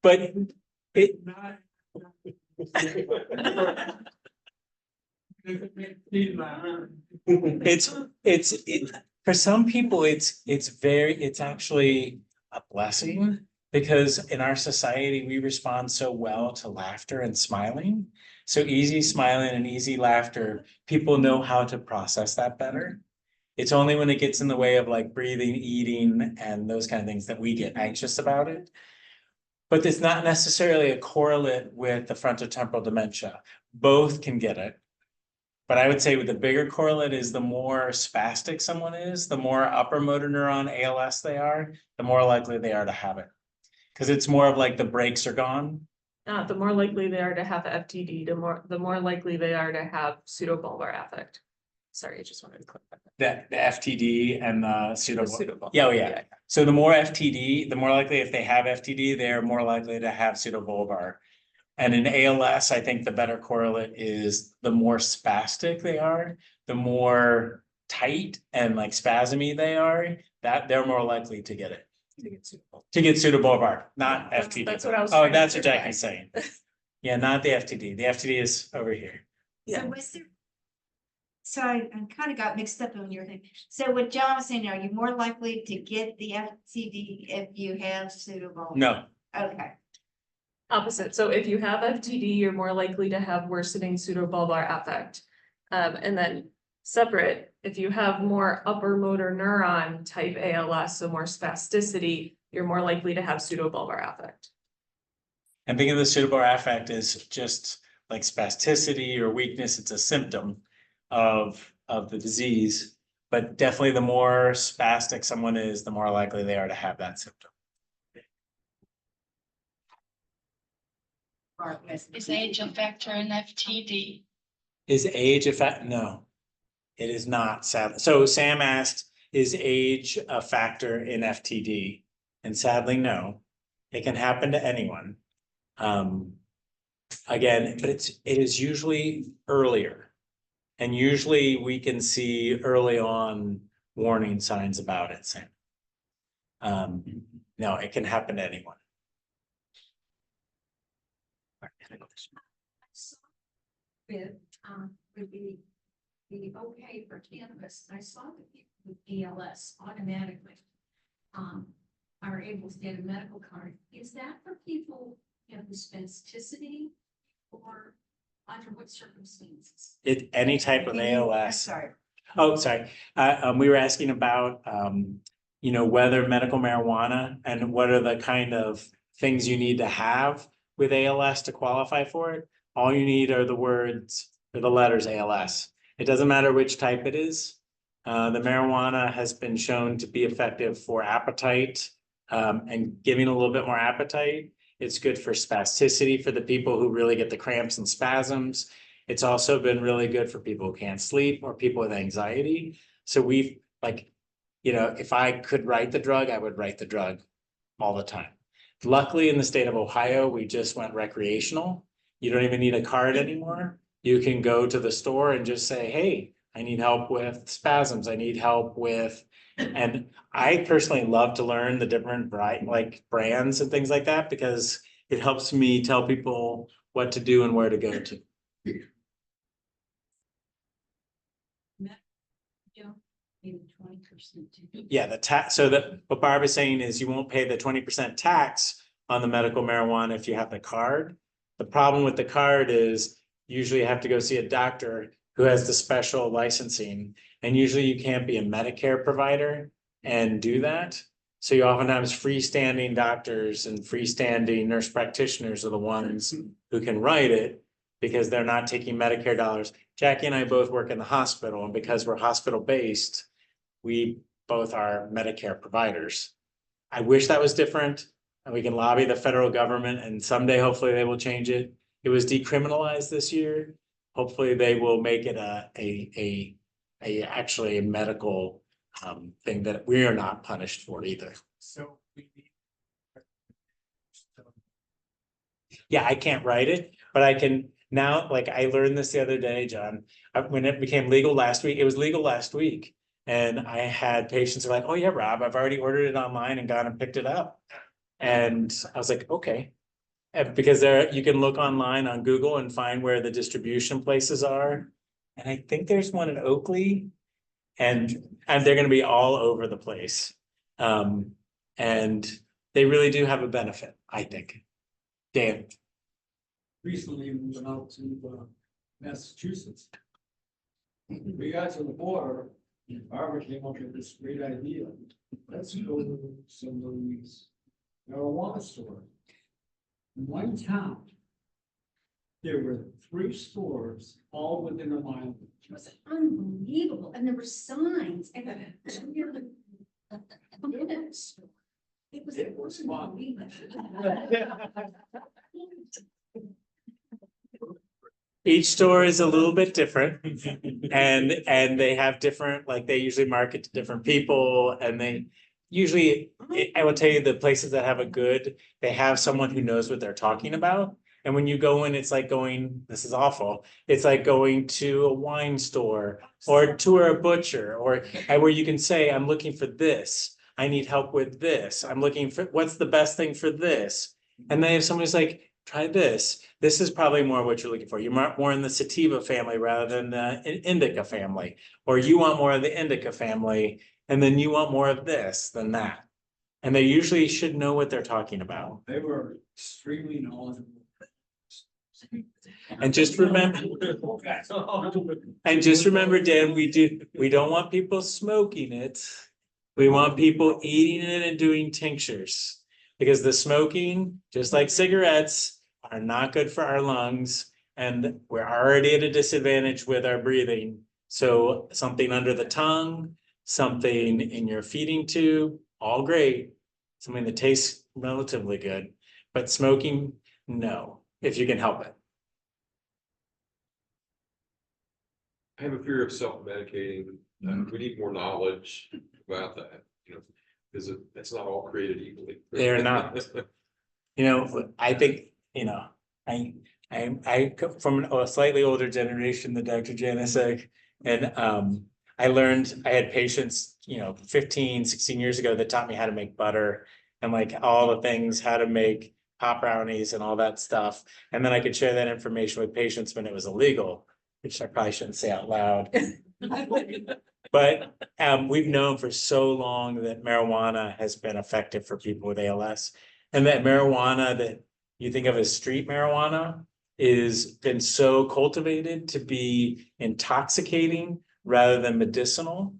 But it. For some people, it's actually a blessing, because in our society, we respond so well to laughter and smiling. So easy smiling and easy laughter, people know how to process that better. It's only when it gets in the way of like breathing, eating, and those kind of things that we get anxious about it. But it's not necessarily a correlate with the frontotemporal dementia. Both can get it. But I would say with the bigger correlate is the more spastic someone is, the more upper motor neuron ALS they are, the more likely they are to have it. Because it's more of like the brakes are gone. The more likely they are to have FTD, the more likely they are to have pseudobulbar affect. Sorry, I just wanted to clarify that. The FTD and the The pseudobulbar. pseudobulbar. Yeah, oh yeah. So the more FTD, the more likely if they have FTD, they're more likely to have pseudobulbar. And in ALS, I think the better correlate is the more spastic they are, the more tight and like spasmy they are, that they're more likely to get it. To get pseudobulbar, not FTD. That's what I was. Oh, trying to that's what clarify. Jackie's saying. Yeah, not the FTD. The FTD is over here. Yeah. So was there? So I kind of got mixed up on your thing. So what John was saying, are you more likely to get the FTD if you have pseudobulbar? No, Okay. Opposite. So if you have FTD, you're more likely to have worsening pseudobulbar affect. And then separate, if you have more upper motor neuron type ALS, so more spasticity, you're more likely to have pseudobulbar affect. and think of the pseudobulbar affect as just like spasticity or weakness. It's a symptom of the disease, but definitely the more spastic someone is, the more likely they are to have that symptom. Is age a factor in FTD? Is age a fact? No, it is not, sadly. So Sam asked, is age a factor in FTD? And sadly, no. It can happen to anyone. Again, but it is usually earlier. And usually we can see early on warning signs about it, Sam. No, it can happen to anyone. It would be okay for cannabis. I saw that people with ALS automatically are able to get a medical card. Is that for people who have the spasticity, or under what circumstances? Any type of I'm ALS. sorry. Oh, sorry. We were asking about, whether medical marijuana and what are the kind of things you need to have with ALS to qualify for it. All you need are the words or the letters ALS. It doesn't matter which type it is. The marijuana has been shown to be effective for appetite and giving a little bit more appetite. It's good for spasticity for the people who really get the cramps and spasms. It's also been really good for people who can't sleep or people with anxiety. So we've if I could write the drug, I would write the drug all the time. Luckily, in the state of Ohio, we just went recreational. You don't even need a card anymore. You can go to the store and just say, hey, I need help with spasms. I need help with, and I personally love to learn the different brands and things like that, because it helps me tell people what to do and where to go to. Maybe 20%. Yeah, the tax, so what Barb is saying is you won't pay the 20% tax on the medical marijuana if you have the card. The problem with the card is usually you have to go see a doctor who has the special licensing, and usually you can't be a Medicare provider and do that. So you oftentimes freestanding doctors and freestanding nurse practitioners are the ones who can write it, because they're not taking Medicare dollars. Jackie and I both work in the hospital, and because we're hospital based, we both are Medicare providers. I wish that was different, And we can lobby the federal government and someday hopefully they will change it. It was decriminalized this year. Hopefully they will make it actually a medical thing that we are not punished for either. So we need. Yeah, I can't write it, but I can now, like I learned this the other day, John, when it became legal last week, it was legal last week. And I had patients who are like, oh yeah, Rob, I've already ordered it online and gone and picked it up. And I was like, okay. And because there, you can look online on Google and find where the distribution places are. And I think there's one in Oakley. And they're gonna be all over the place. And they really do have a benefit, I think. Dan. Recently, we went out to Massachusetts. We got to the border, and Barbara came up with this great idea. Let's go to some of these marijuana stores. In one town, there were 3 stores, all within a mile. It was unbelievable, and there were signs, and it was fun. Each store is a little bit different and they have different, like they usually market to different people and they usually, I will tell you the places that have a good, they have someone who knows what they're talking about. And when you go in, it's like going, this is awful. It's like going to a wine store or to a butcher or where you can say, I'm looking for this. I need help with this. I'm looking for, what's the best thing for this? And then if somebody's like, try this. This is probably more what you're looking for. You're more in the sativa family rather than the indica family. Or you want more of the indica family, and then you want more of this than that. And they usually should know what they're talking about. They were extremely knowledgeable. And just remember, Dan, we don't want people smoking it. We want people eating it and doing tinctures. Because the smoking, just like cigarettes, are not good for our lungs. And we're already at a disadvantage with our breathing. So something under the tongue, something in your feeding tube, all great. Something that tastes relatively good. But smoking, no, if you can help it. I have a fear of self-medicating. We need more knowledge about that, because it's not all created equally. They're not. I think, I come from a slightly older generation than Dr. Janecek. And I learned, I had patients, 15, 16 years ago that taught me how to make butter and like all the things, how to make pop brownies and all that stuff. And then I could share that information with patients when it was illegal, which I probably shouldn't say out loud. But we've known for so long that marijuana has been effective for people with ALS. And that marijuana that you think of as street marijuana is been so cultivated to be intoxicating rather than medicinal.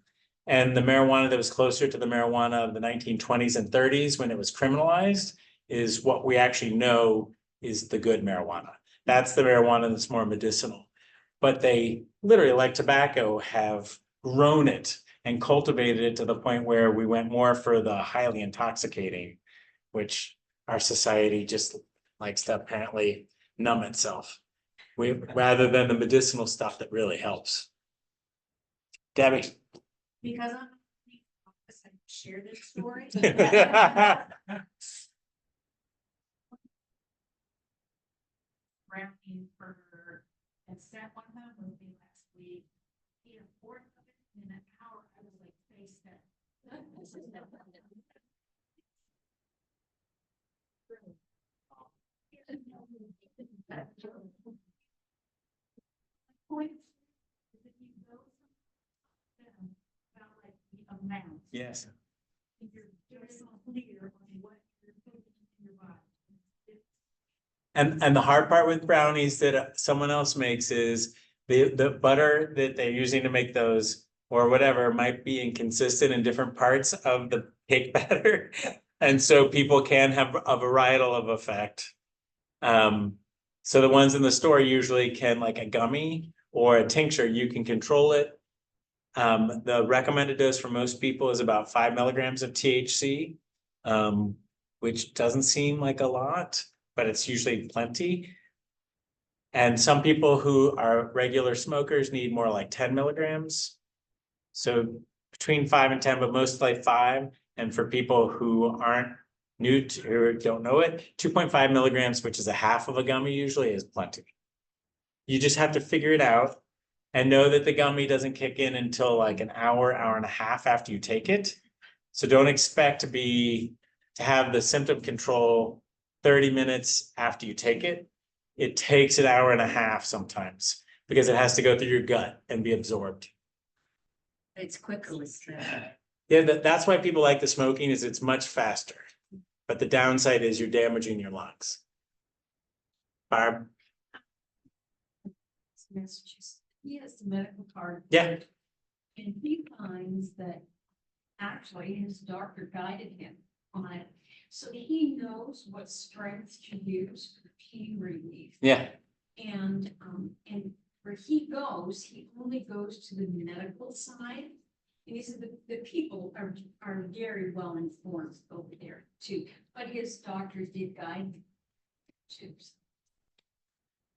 And the marijuana that was closer to the marijuana of the 1920s and 30s when it was criminalized is what we actually know is the good marijuana. That's the marijuana that's more medicinal. But they literally, like tobacco, have grown it and cultivated it to the point where we went more for the highly intoxicating, which our society just likes to apparently numb itself. Rather than the medicinal stuff that really helps. Debbie. Because I'm I share this story. Brownie for and sat one time with me last week. He had a fourth of it in an hour. I was like face down. Point is if you know something about like the amount. Yes. You're very clear on what you're putting in your body. And the hard part with brownies that someone else makes is the butter that they're using to make those or whatever might be inconsistent in different parts of the cake batter. And so people can have a varietal of effect. So the ones in the store usually can, like a gummy or a tincture, you can control it. The recommended dose for most people is about 5 milligrams of THC. which doesn't seem like a lot, but it's usually plenty. And some people who are regular smokers need more like 10 milligrams. So between 5 and 10, but mostly 5. And for people who aren't new to or don't know it, 2.5 milligrams, which is a half of a gummy usually, is plenty. You just have to figure it out and know that the gummy doesn't kick in until like an hour, hour and a half after you take it. So don't expect to have the symptom control 30 minutes after you take it. It takes an hour and a half sometimes because it has to go through your gut and be absorbed. It's quicker with that. Yeah, that's why people like the smoking is it's much faster. But the downside is you're damaging your lungs. Barb? Massachusetts. He has the medical card. Yeah. And he finds that actually his doctor guided him on it. So he knows what strength to use for pain relief. Yeah. And where he only goes to the medical side. And he said the people are very well informed over there too, but his doctor did guide him too.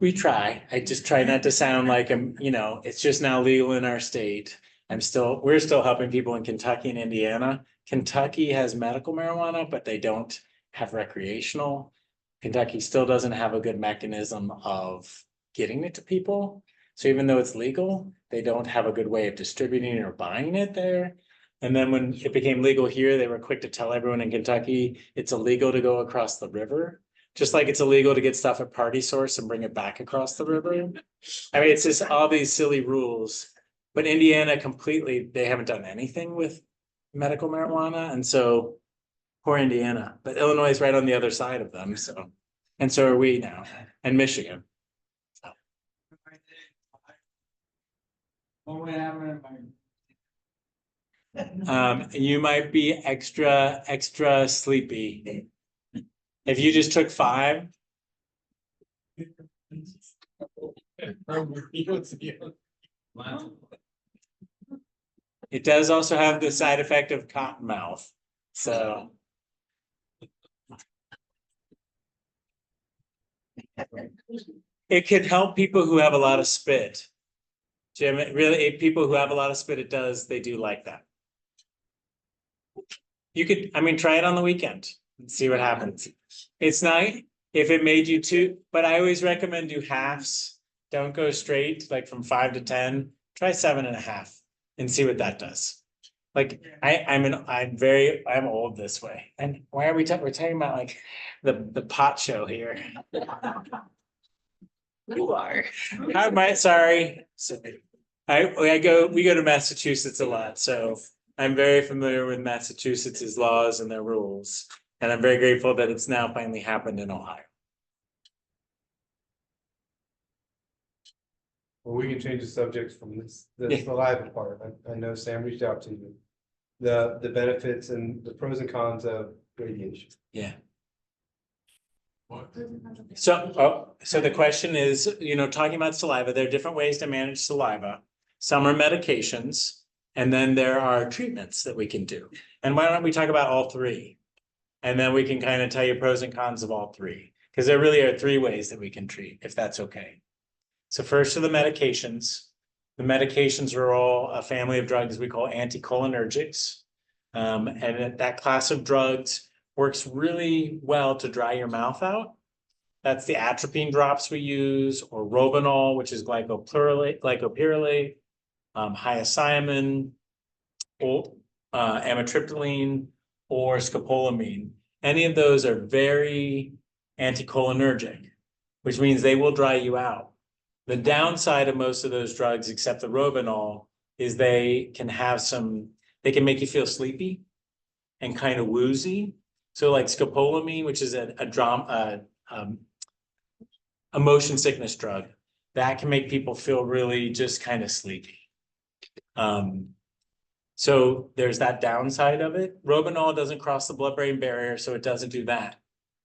We try. I just try not to sound like it's just now legal in our state. We're still helping people in Kentucky and Indiana. Kentucky has medical marijuana, but they don't have recreational. Kentucky still doesn't have a good mechanism of getting it to people. So even though it's legal, they don't have a good way of distributing or buying it there. And then when it became legal here, they were quick to tell everyone in Kentucky, it's illegal to go across the river. Just like it's illegal to get stuff at Party Source and bring it back across the river. I mean, it's just all these silly rules. But Indiana completely, they haven't done anything with medical marijuana. And so poor Indiana, but Illinois is right on the other side of them. And so are we now, and Michigan. You might be extra sleepy. If you just took 5. It does also have the side effect of cotton mouth. So. It can help people who have a lot of spit. Jim, people who have a lot of spit, they do like that. You could, try it on the weekend and see what happens. It's not, if it made you too, but I always recommend do halves. Don't go straight, like from 5 to 10, try 7.5 and see what that does. Like I'm old this way. And why are we're talking about like the pot show here. You are. Sorry. We go to Massachusetts a lot, so I'm very familiar with Massachusetts' laws and their rules. And I'm very grateful that it's now finally happened in Ohio. Well, we can change the subjects from the saliva part. I know Sam reached out to you. The benefits and the pros and cons of radiation. Yeah. So the question is, talking about saliva, there are different ways to manage saliva. Some are medications, and then there are treatments that we can do. And why don't we talk about all 3? And then we can kind of tell you pros and cons of all 3, because there really are 3 ways that we can treat, if that's okay. So first are the medications. The medications are all a family of drugs we call anticholinergics. And that class of drugs works really well to dry your mouth out. That's the atropine drops we use, or Robenol, which is glycopyrrolate, hyoscyamin, or amitriptyline, or scopolamine. Any of those are very anticholinergic, which means they will dry you out. The downside of most of those drugs, except the Robenol, is they can make you feel sleepy and kind of woozy. So like scopolamine, which is a motion sickness drug, that can make people feel really just kind of sleepy. So there's that downside of it. Robenol doesn't cross the blood-brain barrier, so it doesn't do that.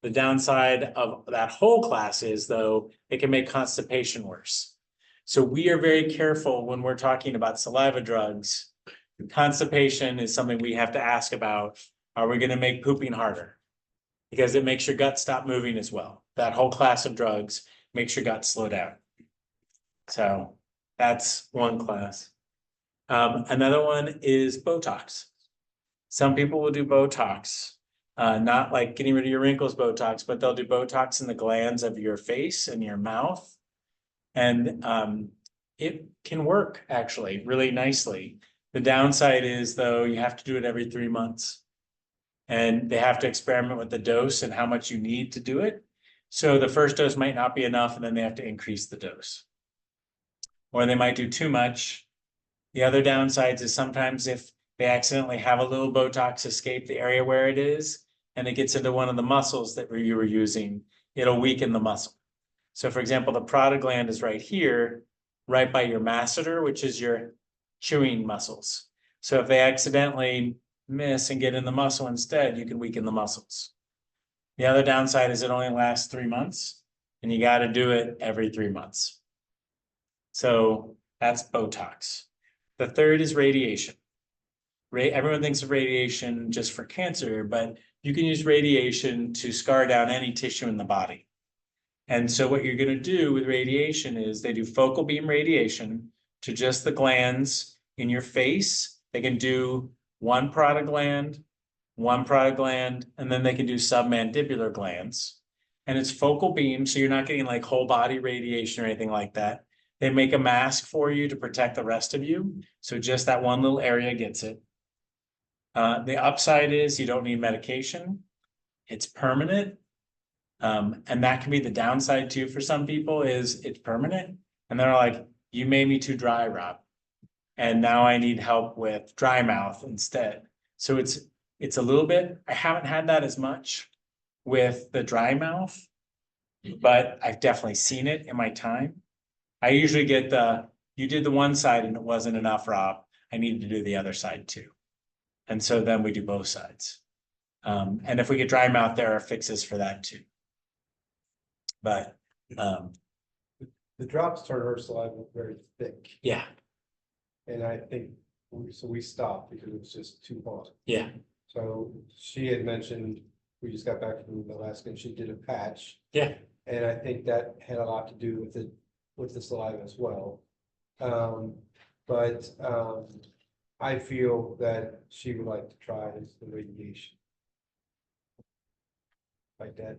The downside of that whole class is, though, it can make constipation worse. So we are very careful when we're talking about saliva drugs. Constipation is something we have to ask about. Are we going to make pooping harder? because it makes your gut stop moving as well. That whole class of drugs makes your gut slow down. So that's one class. Another one is Botox. Some people will do Botox, not like getting rid of your wrinkles Botox, but they'll do Botox in the glands of your face and your mouth. And it can work actually really nicely. The downside is though, you have to do it every 3 months. And they have to experiment with the dose and how much you need to do it. So the first dose might not be enough, and then they have to increase the dose. Or they might do too much. The other downsides is sometimes if they accidentally have a little Botox escape the area where it is, and it gets into one of the muscles that you were using, it'll weaken the muscle. So for example, the parotid gland is right here, right by your masseter, which is your chewing muscles. So if they accidentally miss and get in the muscle instead, you can weaken the muscles. The other downside is it only lasts 3 months, and you got to do it every 3 months. So that's Botox. The third is radiation. Everyone thinks of radiation just for cancer, but you can use radiation to scar down any tissue in the body. And so what you're going to do with radiation is they do focal beam radiation to just the glands in your face. They can do one parotid gland, and then they can do submandibular glands. And it's focal beam, so you're not getting like whole body radiation or anything like that. They make a mask for you to protect the rest of you. So just that one little area gets it. The upside is you don't need medication. It's permanent. And that can be the downside too for some people is it's permanent. And they're like, you made me too dry, Rob. And now I need help with dry mouth instead. So it's a little bit, I haven't had that as much with the dry mouth, but I've definitely seen it in my time. I usually get you did the one side and it wasn't enough, Rob. I needed to do the other side too. And so then we do both sides. And if we get dry mouth, there are fixes for that too. But The drops turn her saliva very thick, yeah, and I think, we stopped because it was just too hot. yeah, So she had mentioned, we just got back from Alaska and she did a patch. yeah. And I think that had a lot to do with it, with the saliva as well. But I feel that she would like to try the radiation. Like that.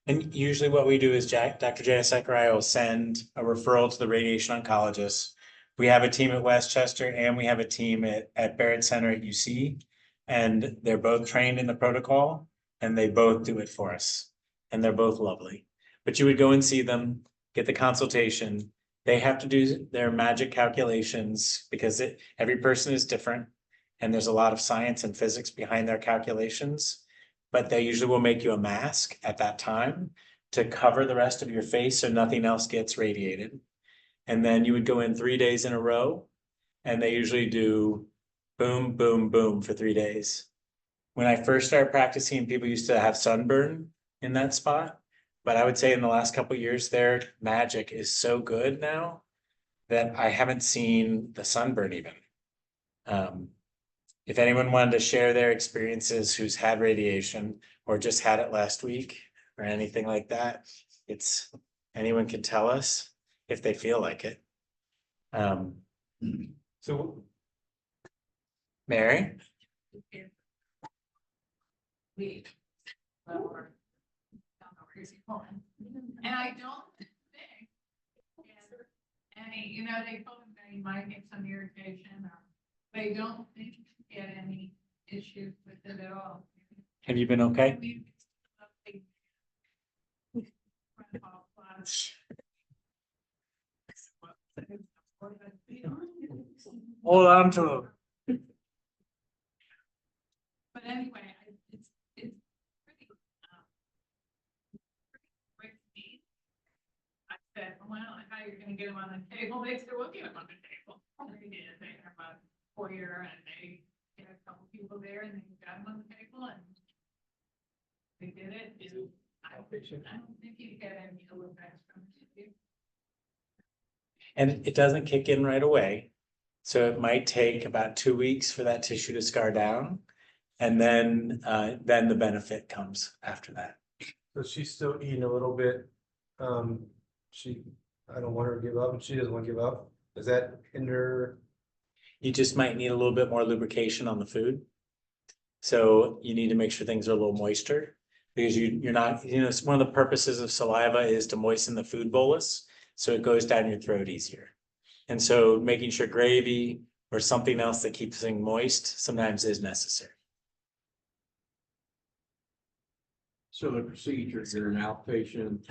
And usually what we do is Dr. Janecek or I will send a referral to the radiation oncologist. We have a team at Westchester and we have a team at Barrett Center at UC. And they're both trained in the protocol and they both do it for us. And they're both lovely. But you would go and see them, get the consultation. They have to do their magic calculations because every person is different. And there's a lot of science and physics behind their calculations. But they usually will make you a mask at that time to cover the rest of your face so nothing else gets radiated. And then you would go in 3 days in a row, and they usually do boom, boom, boom for 3 days. When I first started practicing, people used to have sunburn in that spot. But I would say in the last couple of years, their magic is so good now that I haven't seen the sunburn even. If anyone wanted to share their experiences who's had radiation or just had it last week or anything like that, anyone can tell us if they feel like it. So Mary? We. Don't know where he's going. And I don't think. Any, they told him that he might get some irritation or they don't think he had any issues with it at all. Have you been okay? Hold on to him. But anyway, it's pretty, quick speed. I said, well, how you're gonna get them on the table? They said, we'll get them on the table. And they did. They have a foyer and they had a couple people there and they got them on the table and they did it. I don't think you get any ill effects from it. And it doesn't kick in right away. So it might take about 2 weeks for that tissue to scar down. And then the benefit comes after that. So she's still eating a little bit. I don't want her to give up and she doesn't want to give up. Does that hinder? You just might need a little bit more lubrication on the food. So you need to make sure things are a little moister. Because you're not, it's one of the purposes of saliva is to moisten the food bolus, so it goes down your throat easier. And so making sure gravy or something else that keeps things moist sometimes is necessary. So the procedure, you're an outpatient,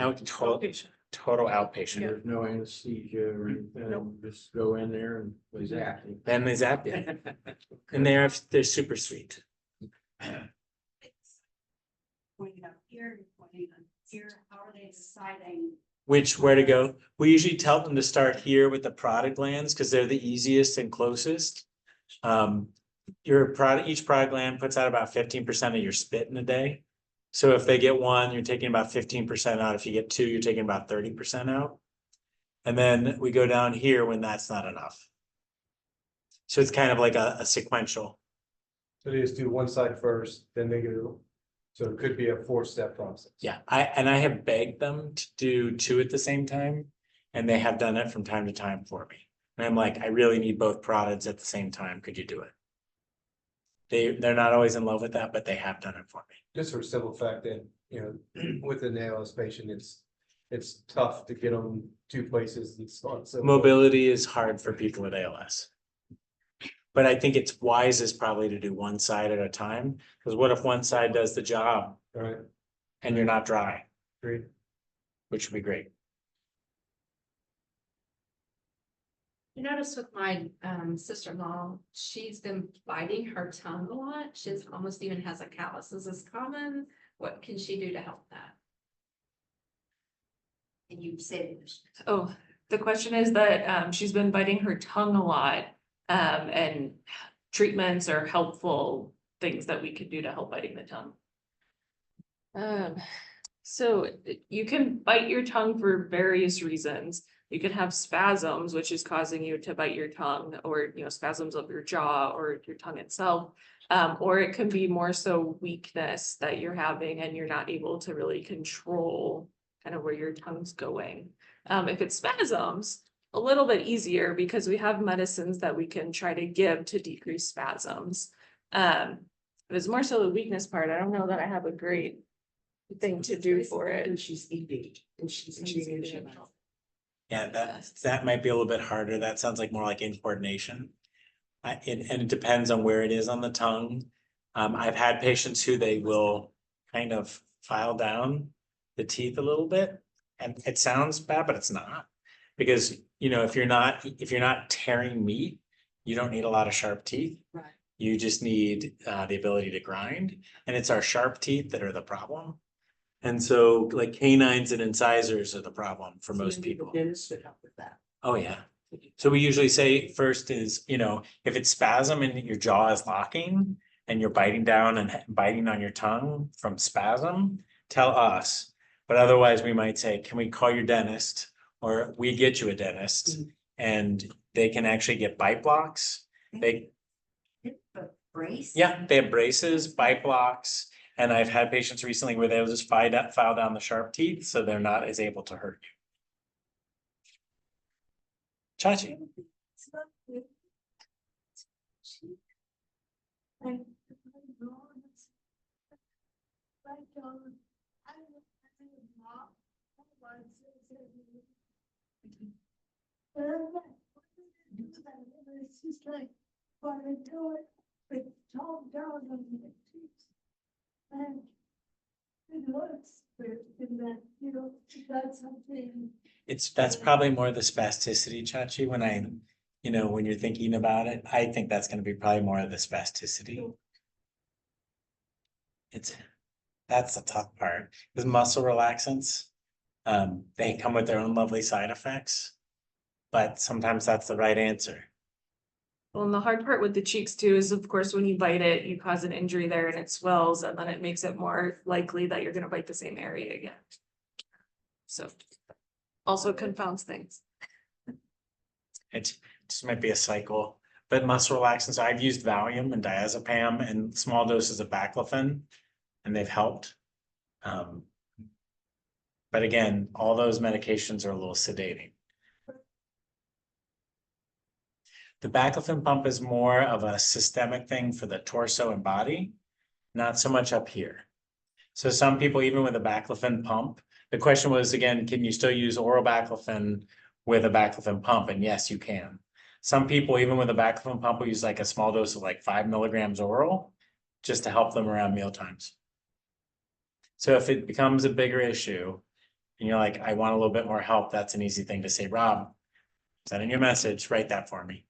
Total outpatient. there's no anesthesia or anything, just go in there and they zap you. Then they zap you. And they're super sweet. Pointing up here, pointing up here, how are they deciding? Where to go? We usually tell them to start here with the product glands because they're the easiest and closest. Each product gland puts out about 15% of your spit in a day. So if they get one, you're taking about 15% out. If you get two, you're taking about 30% out. And then we go down here when that's not enough. So it's kind of like a sequential. So they just do one side first, then they go. So it could be a 4-step process. Yeah, I have begged them to do two at the same time, and they have done it from time to time for me. And I'm like, I really need both products at the same time. Could you do it? They're not always in love with that, but they have done it for me. Just for the simple fact that, with an ALS patient, it's tough to get them 2 places and start. So Mobility is hard for people with ALS. But I think it's wisest probably to do one side at a time, because what if one side does the job all right, and you're not dry, great. which would be great. I noticed with my sister-in-law, she's been biting her tongue a lot. She's almost even has a callus. Is this common? What can she do to help that? And you said, Oh, the question is that she's been biting her tongue a lot. And treatments are helpful things that we could do to help biting the tongue. So you can bite your tongue for various reasons. You could have spasms, which is causing you to bite your tongue, or spasms of your jaw or your tongue itself. Or it can be more so weakness that you're having and you're not able to really control kind of where your tongue's going. If it's spasms, a little bit easier because we have medicines that we can try to give to decrease spasms. If it's more so the weakness part, I don't know that I have a great thing to do for it. And she's eating and she's eating. Yeah, that might be a little bit harder. That sounds like more like incoordination. And it depends on where it is on the tongue. I've had patients who they will kind of file down the teeth a little bit, and it sounds bad, but it's not. Because, if you're not tearing meat, you don't need a lot of sharp teeth. Right. You just need the ability to grind, and it's our sharp teeth that are the problem. And so like canines and incisors are the problem for most people. Dentists should help with that. Oh, yeah. So we usually say first is, if it's spasm and your jaw is locking and you're biting down and biting on your tongue from spasm, tell us. But otherwise we might say, can we call your dentist, or we get you a dentist, and they can actually get bite blocks. Brace? Yeah, they have braces, bite blocks. And I've had patients recently where they'll just file down the sharp teeth so they're not as able to hurt you. Chachi. It's just like, when I do it, it's all down on the teeth. And it looks good in that, that's something. That's probably more the spasticity, Chachi, when you're thinking about it. I think that's gonna be probably more of the spasticity. That's the tough part, because muscle relaxants, they come with their own lovely side effects. But sometimes that's the right answer. Well, and the hard part with the cheeks too is, of course, when you bite it, you cause an injury there and it swells, and then it makes it more likely that you're gonna bite the same area again. So also confounds things. It just might be a cycle. but muscle relaxants, I've used Valium and diazepam and small doses of baclofen, and they've helped. But again, all those medications are a little sedating. The baclofen pump is more of a systemic thing for the torso and body, not so much up here. So some people, even with a baclofen pump, the question was, again, can you still use oral baclofen with a baclofen pump? And yes, you can. Some people, even with a baclofen pump, will use like a small dose of like 5 milligrams oral just to help them around meal times. So if it becomes a bigger issue and you're like, I want a little bit more help, that's an easy thing to say, Rob, send in your message, write that for me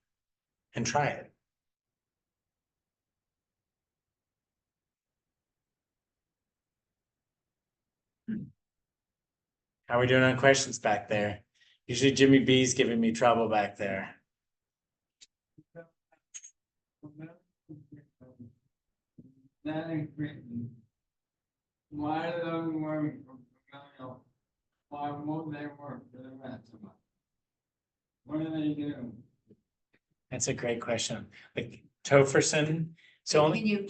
and try it. How are we doing on questions back there? Usually Jimmy B's giving me trouble back there. Why do those work for familial? Why won't they work for the rest of us? What do they do? That's a great question. Like tofersen, so Can only, you?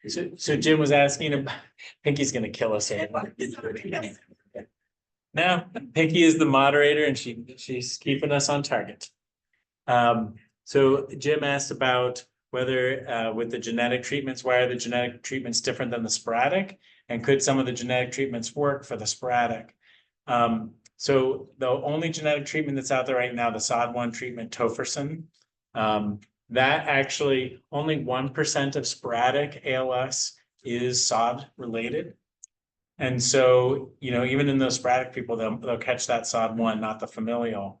so Jim was asking about, Pinky's gonna kill us. No, Pinky is the moderator and she's keeping us on target. So Jim asked about whether with the genetic treatments, why are the genetic treatments different than the sporadic? And could some of the genetic treatments work for the sporadic? So the only genetic treatment that's out there right now, the SOD1 treatment, tofersen, that actually only 1% of sporadic ALS is SOD related. And so, you know, even in those sporadic people, they'll catch that SOD1, not the familial.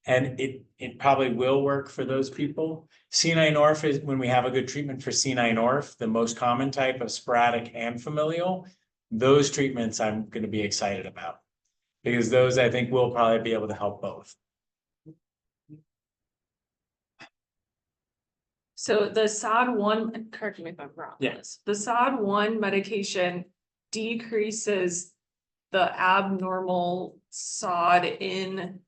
And it probably will work for those people. C9orf is when we have a good treatment for C9orf, the most common type of sporadic and familial. Those treatments I'm going to be excited about because those I think will probably be able to help both. So the SOD1, correct me if I'm wrong. Yes. The SOD1 medication decreases the abnormal SOD in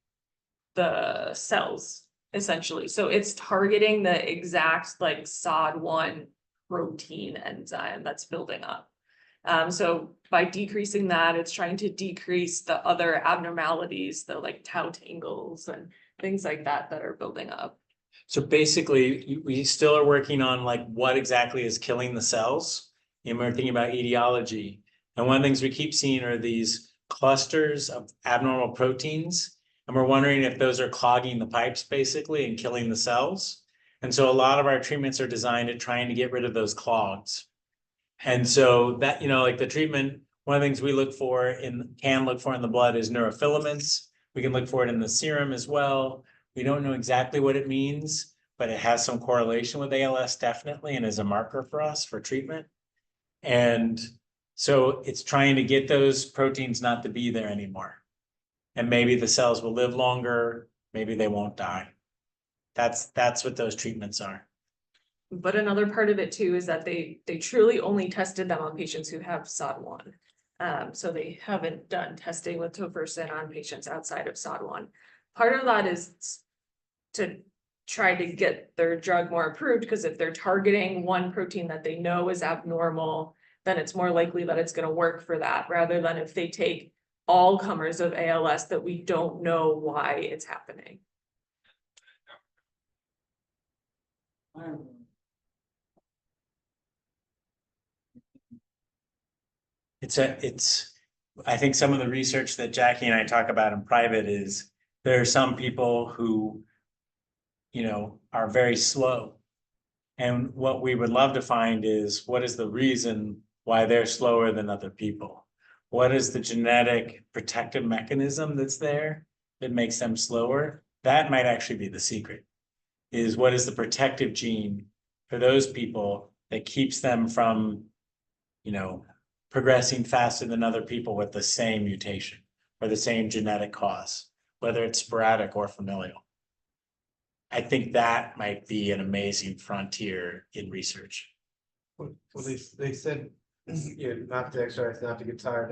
the cells, essentially. So it's targeting the exact like SOD1 protein enzyme that's building up. So by decreasing that, it's trying to decrease the other abnormalities, the like tau tangles and things like that that are building up. So basically, we still are working on like what exactly is killing the cells. And we're thinking about etiology. And one of the things we keep seeing are these clusters of abnormal proteins. And we're wondering if those are clogging the pipes basically and killing the cells. And so a lot of our treatments are designed at trying to get rid of those clogs. And so that, you know, like the treatment, one of the things we can look for in the blood is neurofilaments. We can look for it in the serum as well. We don't know exactly what it means, but it has some correlation with ALS definitely and is a marker for us for treatment. And so it's trying to get those proteins not to be there anymore. And maybe the cells will live longer, maybe they won't die. That's what those treatments are. But another part of it too is that they truly only tested them on patients who have SOD1. So they haven't done testing with tofersen on patients outside of SOD1. Part of that is to try to get their drug more approved, because if they're targeting one protein that they know is abnormal, then it's more likely that it's going to work for that, rather than if they take all comers of ALS that we don't know why it's happening. I think some of the research that Jackie and I talk about in private is there are some people who, you know, are very slow. And what we would love to find is what is the reason why they're slower than other people? What is the genetic protective mechanism that's there that makes them slower? That might actually be the secret, is what is the protective gene for those people that keeps them from, you know, progressing faster than other people with the same mutation or the same genetic cause, whether it's sporadic or familial. I think that might be an amazing frontier in research. Well, they said, you know, not to exercise, not to get tired,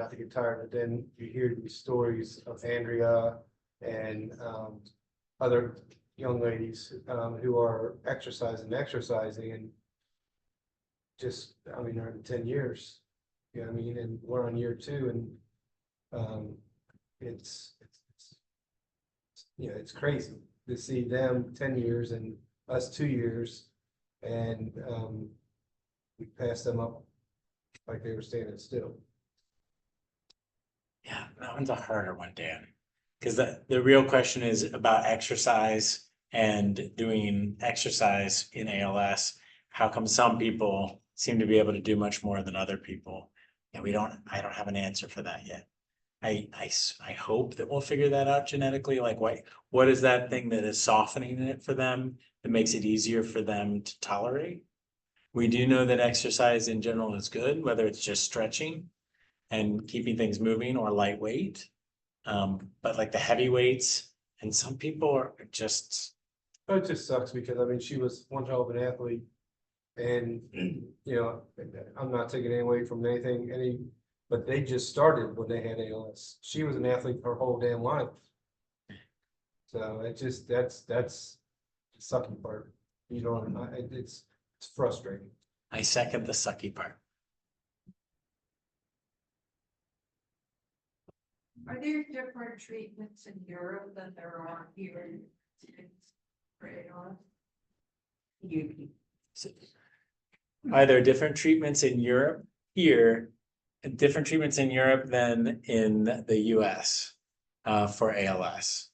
but then you hear these stories of Andrea and other young ladies, who are exercising and just, I mean, they're in 10 years. Yeah, I mean, and we're on year 2 and, it's, you know, it's crazy to see them 10 years and us 2 years. And, we passed them up like they were standing still. Yeah, that one's a harder one, Dan. Because the real question is about exercise and doing exercise in ALS. How come some people seem to be able to do much more than other people? And I don't have an answer for that yet. I hope that we'll figure that out genetically, like what is that thing that is softening it for them that makes it easier for them to tolerate? We do know that exercise in general is good, whether it's just stretching and keeping things moving or lightweight. But like the heavy weights, and some people are just, It just sucks because, I mean, she was one hell of an athlete. And, you know, I'm not taking any away from anything, but they just started when they had ALS. She was an athlete her whole damn life. So it just, that's the sucky part. You know, it's frustrating. I second the sucky part. Are there different treatments in Europe than there are here in ALS? Are there different treatments in Europe here, different treatments in Europe than in the US for ALS?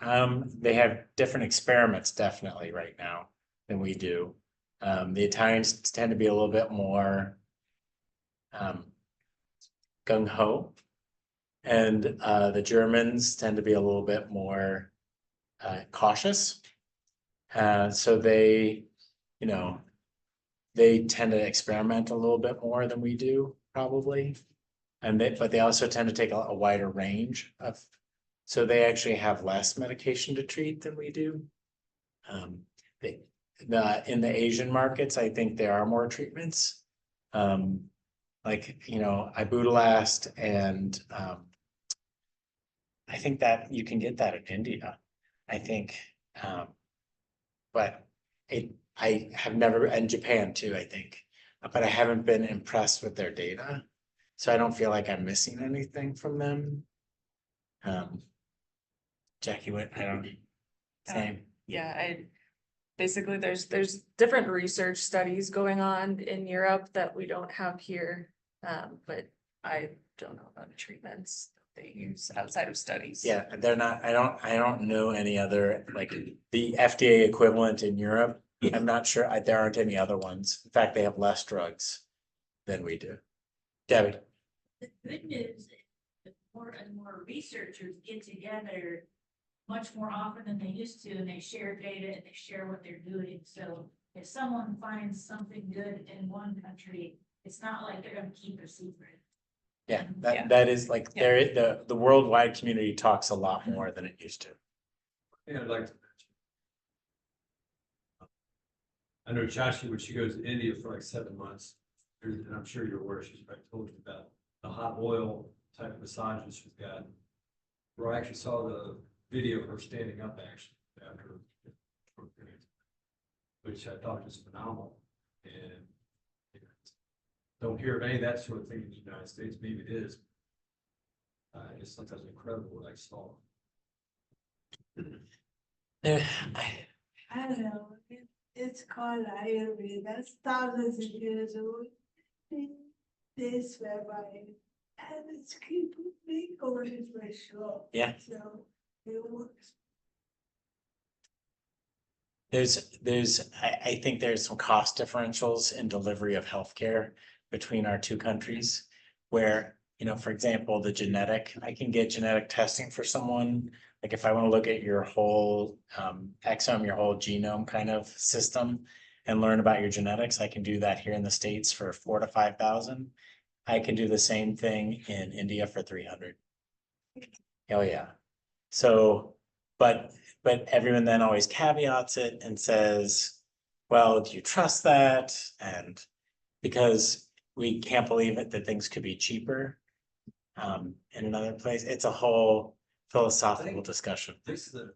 They have different experiments definitely right now than we do. The Italians tend to be a little bit more gung-ho, and the Germans tend to be a little bit more cautious. So they, you know, they tend to experiment a little bit more than we do, probably. But they also tend to take a wider range of, so they actually have less medication to treat than we do. In the Asian markets, I think there are more treatments. Like, you know, ibudilast and I think that you can get that in India, I think. But I have never, and Japan too, I think, but I haven't been impressed with their data. So I don't feel like I'm missing anything from them. Jackie, what, I don't, same. Yeah, basically there's different research studies going on in Europe that we don't have here. But I don't know about the treatments they use outside of studies. Yeah, they're not, I don't know any other, like the FDA equivalent in Europe. I'm not sure, there aren't any other ones. In fact, they have less drugs than we do. Debbie. The good news, is more and more researchers get together much more often than they used to, and they share data and they share what they're doing. So if someone finds something good in one country, it's not like they're gonna keep a secret. Yeah, that is like, the worldwide community talks a lot more than it used to. Yeah, I'd like to mention. I know Joshua, when she goes to India for like 7 months, and I'm sure you're aware, she's probably told you about the hot oil type of massages she's got. Where I actually saw the video of her standing up actually after, which I thought was phenomenal. And you know, don't hear of any of that sort of thing in the United States. Maybe it is. It's sometimes incredible what I saw. I don't know, it's called Ayurveda, that's thousands of years old. This whereby, and it's keep me going for sure. Yeah. So it works. I think there's some cost differentials in delivery of healthcare between our two countries. Where, you know, for example, I can get genetic testing for someone. Like if I want to look at your whole exome, your whole genome kind of system and learn about your genetics, I can do that here in the States for 4,000 to 5,000. I can do the same thing in India for 300. Oh yeah. So, but everyone then always caveats it and says, well, do you trust that? And because we can't believe it that things could be cheaper in another place. It's a whole philosophical discussion. This is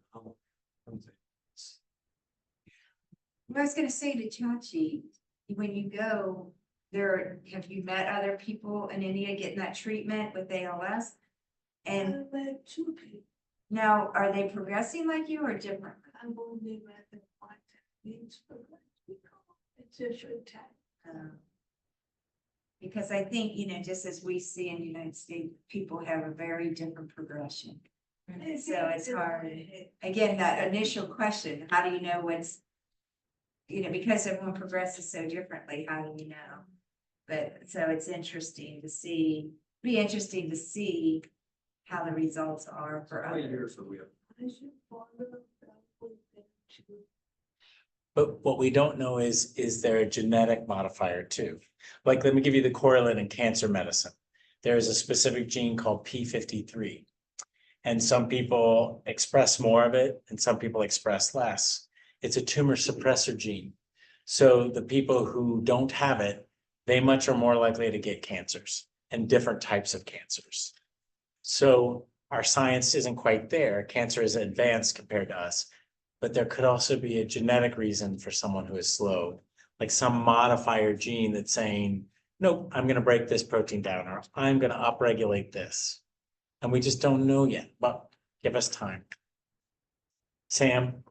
I was gonna say to Chachi, when you go there, have you met other people in India getting that treatment with ALS? And met two people. now, are they progressing like you or different? I've only met them one time. It's a short time. Because I think, just as we see in the United States, people have a very different progression. So it's hard. Again, that initial question, how do you know what's, because everyone progresses so differently, how do you know? But so it's interesting to see, be interesting to see how the results are for How many others. years are we up? I should follow up with them too. But what we don't know is there a genetic modifier too? Like, let me give you the correlate in cancer medicine. There is a specific gene called P53. And some people express more of it and some people express less. It's a tumor suppressor gene. So the people who don't have it, they much are more likely to get cancers and different types of cancers. So our science isn't quite there. Cancer is advanced compared to us, but there could also be a genetic reason for someone who is slow, like some modifier gene that's saying, nope, I'm going to break this protein down, or I'm going to upregulate this. And we just don't know yet, but give us time. Sam?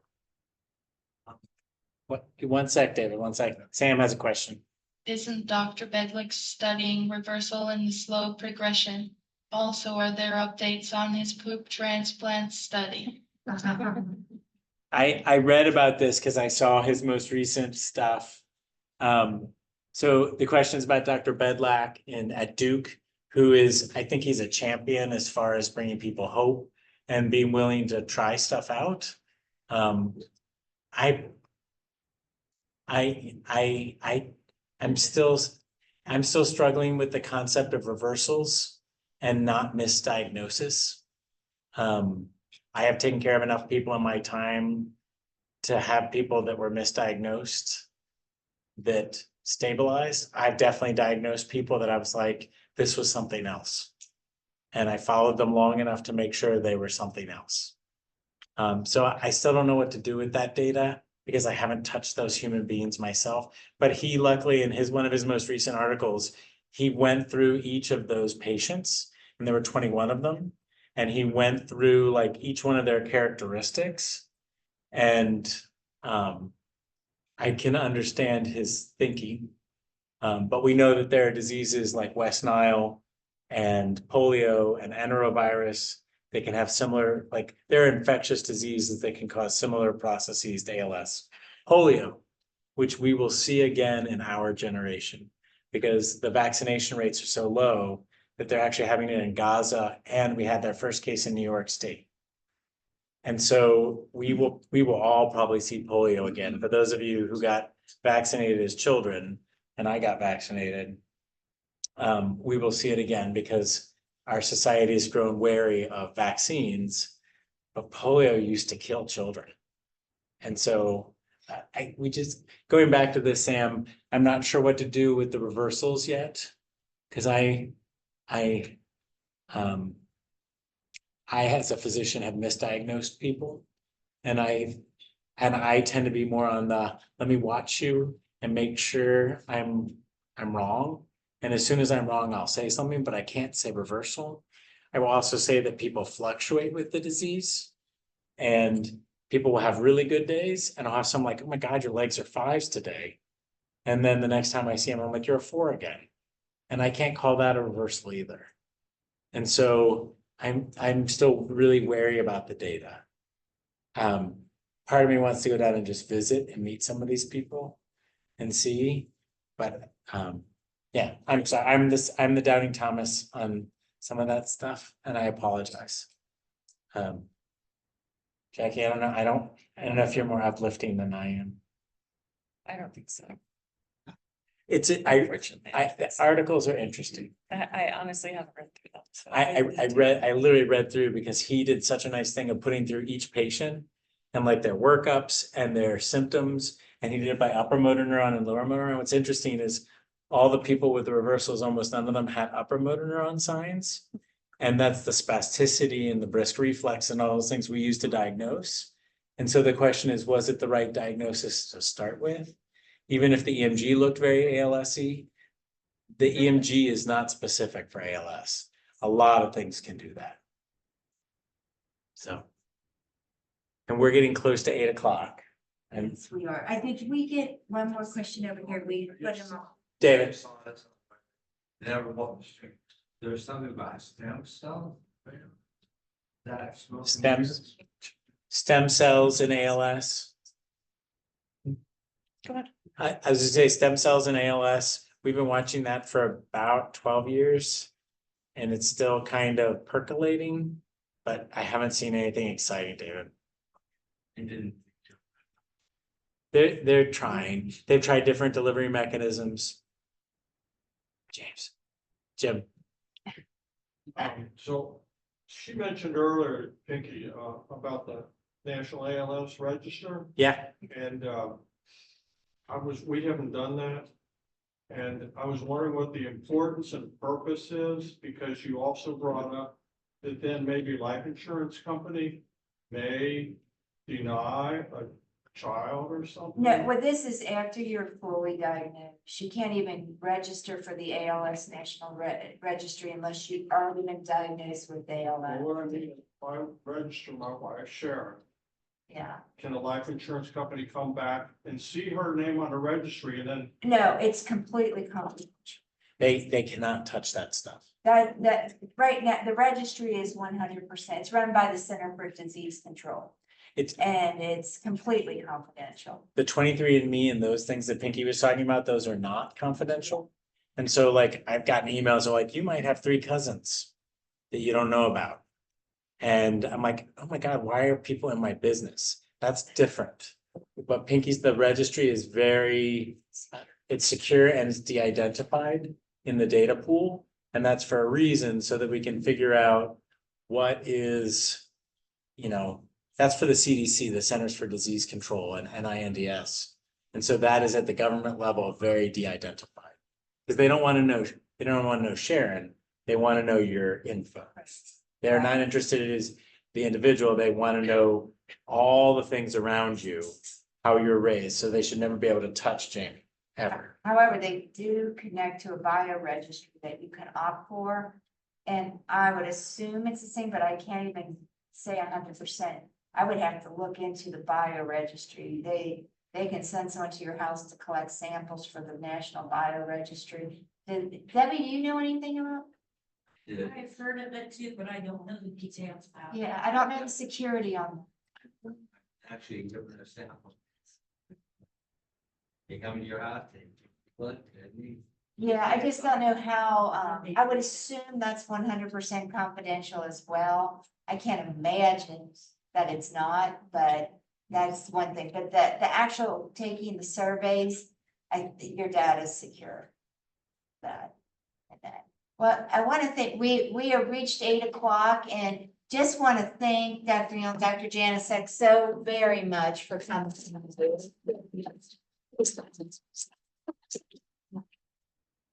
What, 1 sec, David, 1 sec. Sam has a question. Isn't Dr. Bedlick studying reversal in the slow progression? Also, are there updates on his poop transplant study? I read about this because I saw his most recent stuff. So the question is about Dr. Bedlack at Duke, who is, I think he's a champion as far as bringing people hope and being willing to try stuff out. I'm still struggling with the concept of reversals and not misdiagnosis. I have taken care of enough people in my time to have people that were misdiagnosed that stabilized. I've definitely diagnosed people that I was like, this was something else. And I followed them long enough to make sure they were something else. So I still don't know what to do with that data because I haven't touched those human beings myself. But he luckily in one of his most recent articles, he went through each of those patients, and there were 21 of them. And he went through like each one of their characteristics. And I can understand his thinking. But we know that there are diseases like West Nile and polio and enterovirus. They can have similar, like they're infectious diseases that can cause similar processes to ALS. Polio, which we will see again in our generation because the vaccination rates are so low that they're actually having it in Gaza, and we had their first case in New York State. And so we will all probably see polio again. For those of you who got vaccinated as children, and I got vaccinated, we will see it again because our society has grown wary of vaccines, but polio used to kill children. And so we just, going back to this, Sam, I'm not sure what to do with the reversals yet. Because I as a physician have misdiagnosed people, and I tend to be more on the, let me watch you and make sure I'm wrong. And as soon as I'm wrong, I'll say something, but I can't say reversal. I will also say that people fluctuate with the disease, and people will have really good days, and I'll have some like, oh my God, your legs are 5s today. And then the next time I see them, I'm like, you're a 4 again. And I can't call that a reversal either. And so I'm still really wary about the data. Part of me wants to go down and just visit and meet some of these people and see, but yeah, I'm sorry. I'm the doubting Thomas on some of that stuff, and I apologize. Jackie, I don't know. I don't know if you're more uplifting than I am. I don't think so. The articles are interesting. I honestly haven't read through them. So I literally read through because he did such a nice thing of putting through each patient and like their workups and their symptoms. And he did it by upper motor neuron and lower motor neuron. What's interesting is all the people with the reversals, almost none of them had upper motor neuron signs. And that's the spasticity and the brisk reflex and all those things we use to diagnose. And so the question is, was it the right diagnosis to start with? Even if the EMG looked very ALS-y, the EMG is not specific for ALS. A lot of things can do that. So. And we're getting close to 8 o'clock. And Yes, we are. I think we get one more question over here. We put them all. David, Never what, there's something about stem cell. That's. stem cells in ALS. Go ahead. I was gonna say stem cells in ALS. We've been watching that for about 12 years. And it's still kind of percolating, but I haven't seen anything exciting, David. And then. They're trying. They've tried different delivery mechanisms. Jim. So she mentioned earlier, Pinky, about the National ALS Register, Yeah, and we haven't done that. And I was wondering what the importance and purpose is, because you also brought up that then maybe life insurance company may deny a child or something. No, well, this is after you're fully diagnosed. You can't even register for the ALS National Registry unless you've already been diagnosed with Well, ALS. what I mean, if I register my wife Sharon, Yeah, can a life insurance company come back and see her name on the registry and then? no, it's completely confidential. they cannot touch that stuff. That, right now, the registry is 100%. It's run by the Center for Disease Control. And it's completely confidential. The 23andMe and those things that Pinky was talking about, those are not confidential. And so like, I've gotten emails of like, you might have 3 cousins that you don't know about. And I'm like, oh my God, why are people in my business? That's different. But the registry is it's secure and it's de-identified in the data pool. And that's for a reason, so that we can figure out what is, that's for the CDC, the Centers for Disease Control, and NINDS. And so that is at the government level, very de-identified. Because they don't want to know Sharon, they want to know your info. They're not interested in the individual, they want to know all the things around you, how you're raised, so they should never be able to touch Jamie, ever. However, they do connect to a bio registry that you can opt for. And I would assume it's the same, but I can't even say 100%. I would have to look into the bio registry. They can send someone to your house to collect samples for the National Bio Registry. Debbie, do you know anything about? Yeah. I've heard of it too, but I don't know the details about it. Yeah, I don't know the security on them. Actually, give them a sample. They come to your house, they look, and Yeah, I just don't know how, I would assume that's 100% confidential as well. I can't imagine that it's not, but that's one thing. But the actual taking the surveys, your data is secure. That. Well, I want to thank, we have reached 8 o'clock and just want to thank Dr. Neel and Dr. Janecek so very much for coming.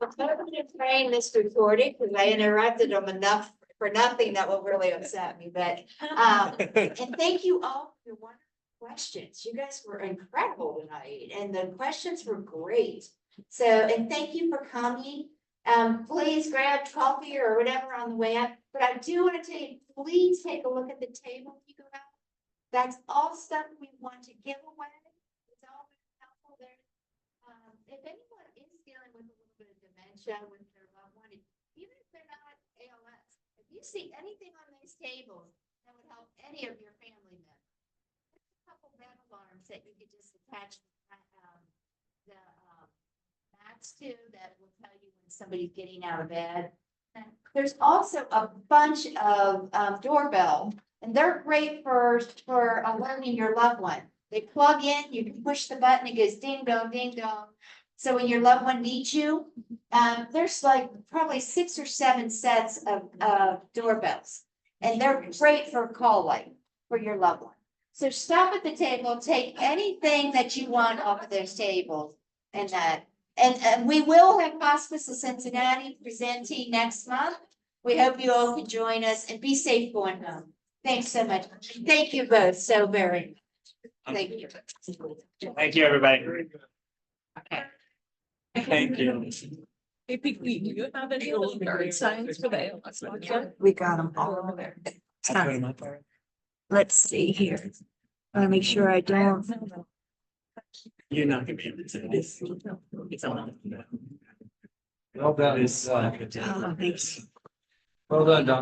I'm praying this recording because I interrupted them enough for nothing that will really upset me, but and thank you all for your wonderful questions. You guys were incredible tonight and the questions were great. So, and thank you for coming. Please grab coffee or whatever on the way out, but I do want to tell you, please take a look at the table when you go out. That's all stuff we want to give away. It's all very helpful there. If anyone is dealing with a little bit of dementia with their loved one, even if they're not ALS, if you see anything on these tables that would help any of your family members, there's a couple bed alarms that you could just attach the mats to that will tell you when somebody's getting out of bed. And there's also a bunch of doorbells, and they're great for alerting your loved one. They plug in, you can push the button, it goes ding dong, ding dong. So when your loved one needs you, there's like probably 6 or 7 sets of doorbells. And they're great for call light for your loved one. So stop at the table, take anything that you want off of those tables. And we will have Hospice of Cincinnati presenting next month. We hope you all can join us and be safe going home. Thanks so much. Thank you both so very much. Thank you. Thank you, everybody. Okay. Thank you. Hey, Pete, do you have any of those yard signs for the ALS Neurologists? We got them all there. I put 'em up there. Let's see here. I wanna make sure I don't. You're not gonna be able to do this. It's on. Well done. This, Oh, thanks. Well done, Don.